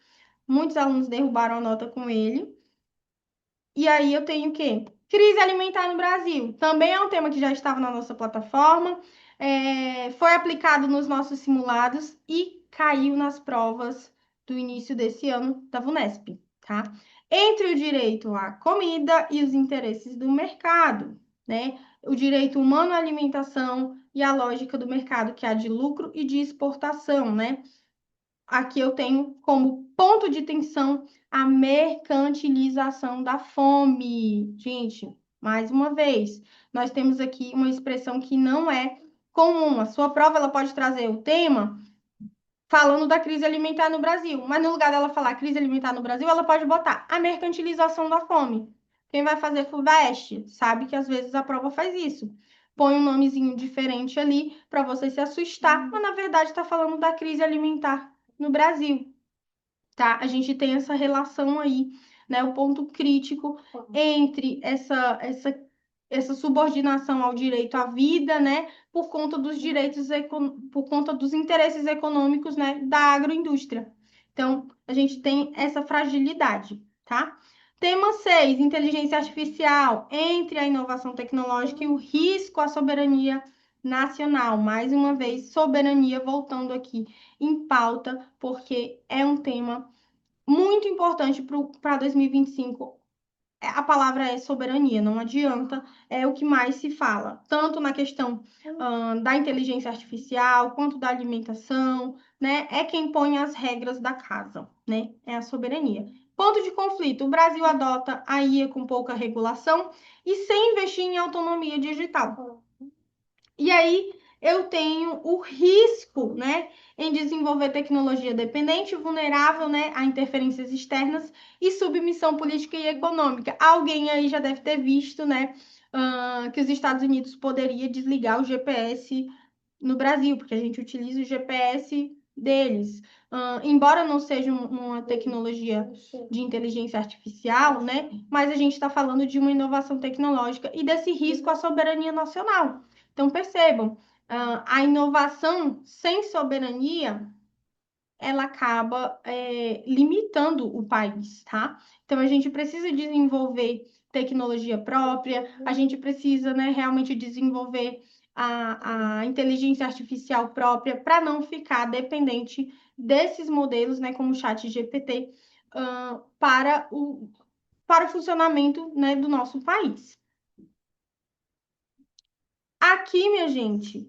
A: Muitos alunos derrubaram a nota com ele. E aí eu tenho o quê? Crise alimentar no Brasil. Também é um tema que já estava na nossa plataforma, foi aplicado nos nossos simulados e caiu nas provas do início desse ano da VUNESP, tá? Entre o direito à comida e os interesses do mercado, né? O direito humano à alimentação e a lógica do mercado que há de lucro e de exportação, né? Aqui eu tenho como ponto de tensão a mercantilização da fome. Gente, mais uma vez, nós temos aqui uma expressão que não é comum. A sua prova ela pode trazer o tema falando da crise alimentar no Brasil, mas no lugar dela falar crise alimentar no Brasil, ela pode botar a mercantilização da fome. Quem vai fazer FUVEST sabe que às vezes a prova faz isso. Põe um nomezinho diferente ali para você se assustar, mas na verdade está falando da crise alimentar no Brasil, tá? A gente tem essa relação aí, né? O ponto crítico entre essa subordinação ao direito à vida, né? Por conta dos por conta dos interesses econômicos, né? Da agroindústria. Então, a gente tem essa fragilidade, tá? Tema 6, inteligência artificial, entre a inovação tecnológica e o risco à soberania nacional. Mais uma vez, soberania voltando aqui em pauta, porque é um tema muito importante para 2025. A palavra é soberania, não adianta, é o que mais se fala, tanto na questão da inteligência artificial, quanto da alimentação, né? É quem põe as regras da casa, né? É a soberania. Ponto de conflito: o Brasil adota a IA com pouca regulação e sem investir em autonomia digital. E aí eu tenho o risco, né, em desenvolver tecnologia dependente, vulnerável, né, a interferências externas e submissão política e econômica. Alguém aí já deve ter visto, né, que os Estados Unidos poderia desligar o GPS no Brasil, porque a gente utiliza o GPS deles. Embora não seja uma tecnologia de inteligência artificial, né? Mas a gente está falando de uma inovação tecnológica e desse risco à soberania nacional. Então, percebam, a inovação sem soberania ela acaba limitando o país, tá? Então a gente precisa desenvolver tecnologia própria, a gente precisa, né, realmente desenvolver a inteligência artificial própria para não ficar dependente desses modelos, né, como o chat GPT, para o funcionamento, né, do nosso país. Aqui, minha gente,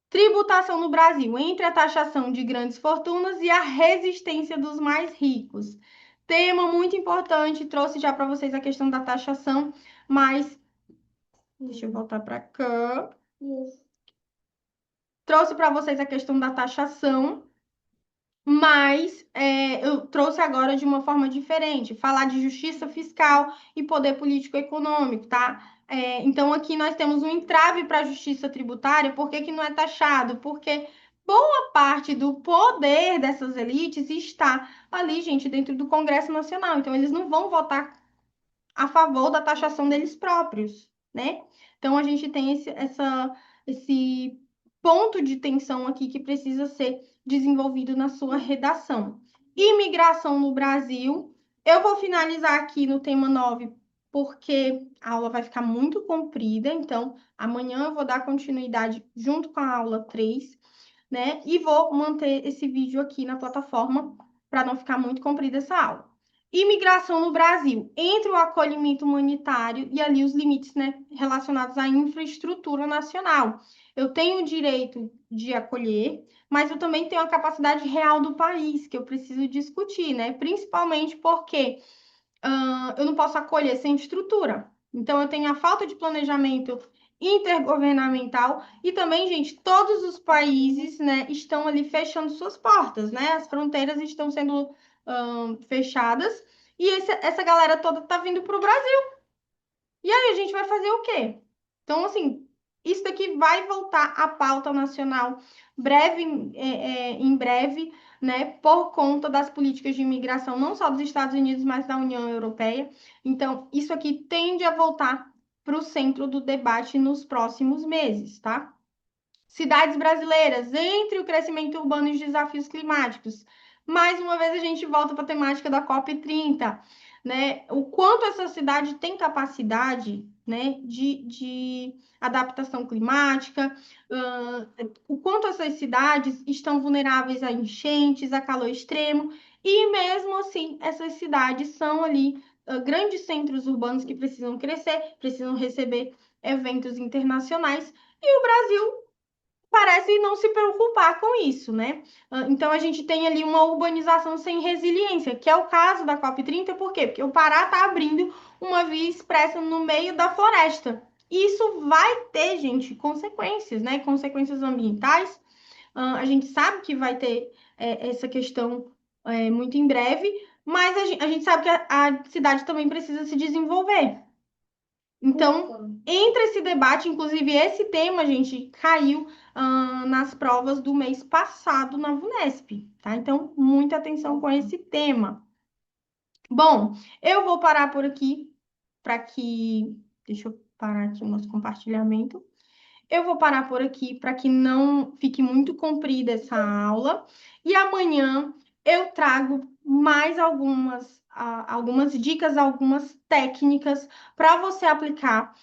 A: tributação no Brasil, entre a taxação de grandes fortunas e a resistência dos mais ricos. Tema muito importante, trouxe já para vocês a questão da taxação, mas deixa eu voltar para cá. Trouxe para vocês a questão da taxação, mas eu trouxe agora de uma forma diferente, falar de justiça fiscal e poder político-econômico, tá? Então, aqui nós temos um entrave para a justiça tributária, por que que não é taxado? Porque boa parte do poder dessas elites está ali, gente, dentro do Congresso Nacional. Então, eles não vão votar a favor da taxação deles próprios, né? Então, a gente tem esse ponto de tensão aqui que precisa ser desenvolvido na sua redação. Imigração no Brasil. Eu vou finalizar aqui no tema 9, porque a aula vai ficar muito comprida, então amanhã eu vou dar continuidade junto com a aula 3, né? E vou manter esse vídeo aqui na plataforma para não ficar muito comprida essa aula. Imigração no Brasil, entre o acolhimento humanitário e ali os limites, né, relacionados à infraestrutura nacional. Eu tenho o direito de acolher, mas eu também tenho a capacidade real do país, que eu preciso discutir, né? Principalmente porque eu não posso acolher sem estrutura. Então, eu tenho a falta de planejamento intergovernamental e também, gente, todos os países, né, estão ali fechando suas portas, né? As fronteiras estão sendo fechadas e essa galera toda tá vindo para o Brasil. E aí a gente vai fazer o quê? Então, assim, Isso daqui vai voltar à pauta nacional breve, em breve, né, por conta das políticas de imigração, não só dos Estados Unidos, mas da União Europeia. Então, isso aqui tende a voltar para o centro do debate nos próximos meses, tá? Cidades brasileiras, entre o crescimento urbano e os desafios climáticos. Mais uma vez a gente volta para a temática da COP30, né? O quanto essa cidade tem capacidade, né, de adaptação climática, o quanto essas cidades estão vulneráveis a enchentes, a calor extremo, e mesmo assim, essas cidades são ali grandes centros urbanos que precisam crescer, precisam receber eventos internacionais, e o Brasil parece não se preocupar com isso, né? Então a gente tem ali uma urbanização sem resiliência, que é o caso da COP30, por quê? Porque o Pará está abrindo uma via expressa no meio da floresta. E isso vai ter, gente, consequências, né? Consequências ambientais. A gente sabe que vai ter essa questão muito em breve, mas a gente sabe que a cidade também precisa se desenvolver. Então, entre esse debate, inclusive esse tema, gente, caiu nas provas do mês passado na VUNESP, tá? Então, muita atenção com esse tema. Bom, eu vou parar por aqui para que. Deixa eu parar aqui o nosso compartilhamento. Eu vou parar por aqui para que não fique muito comprida essa aula. E amanhã eu trago mais algumas dicas, algumas técnicas para você aplicar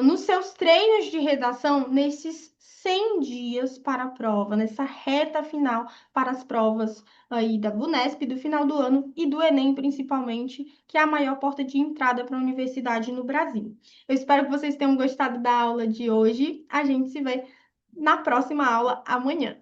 A: nos seus treinos de redação nesses 100 dias para a prova, nessa reta final para as provas aí da VUNESP do final do ano e do Enem, principalmente, que é a maior porta de entrada para a universidade no Brasil. Eu espero que vocês tenham gostado da aula de hoje. A gente se vê na próxima aula amanhã.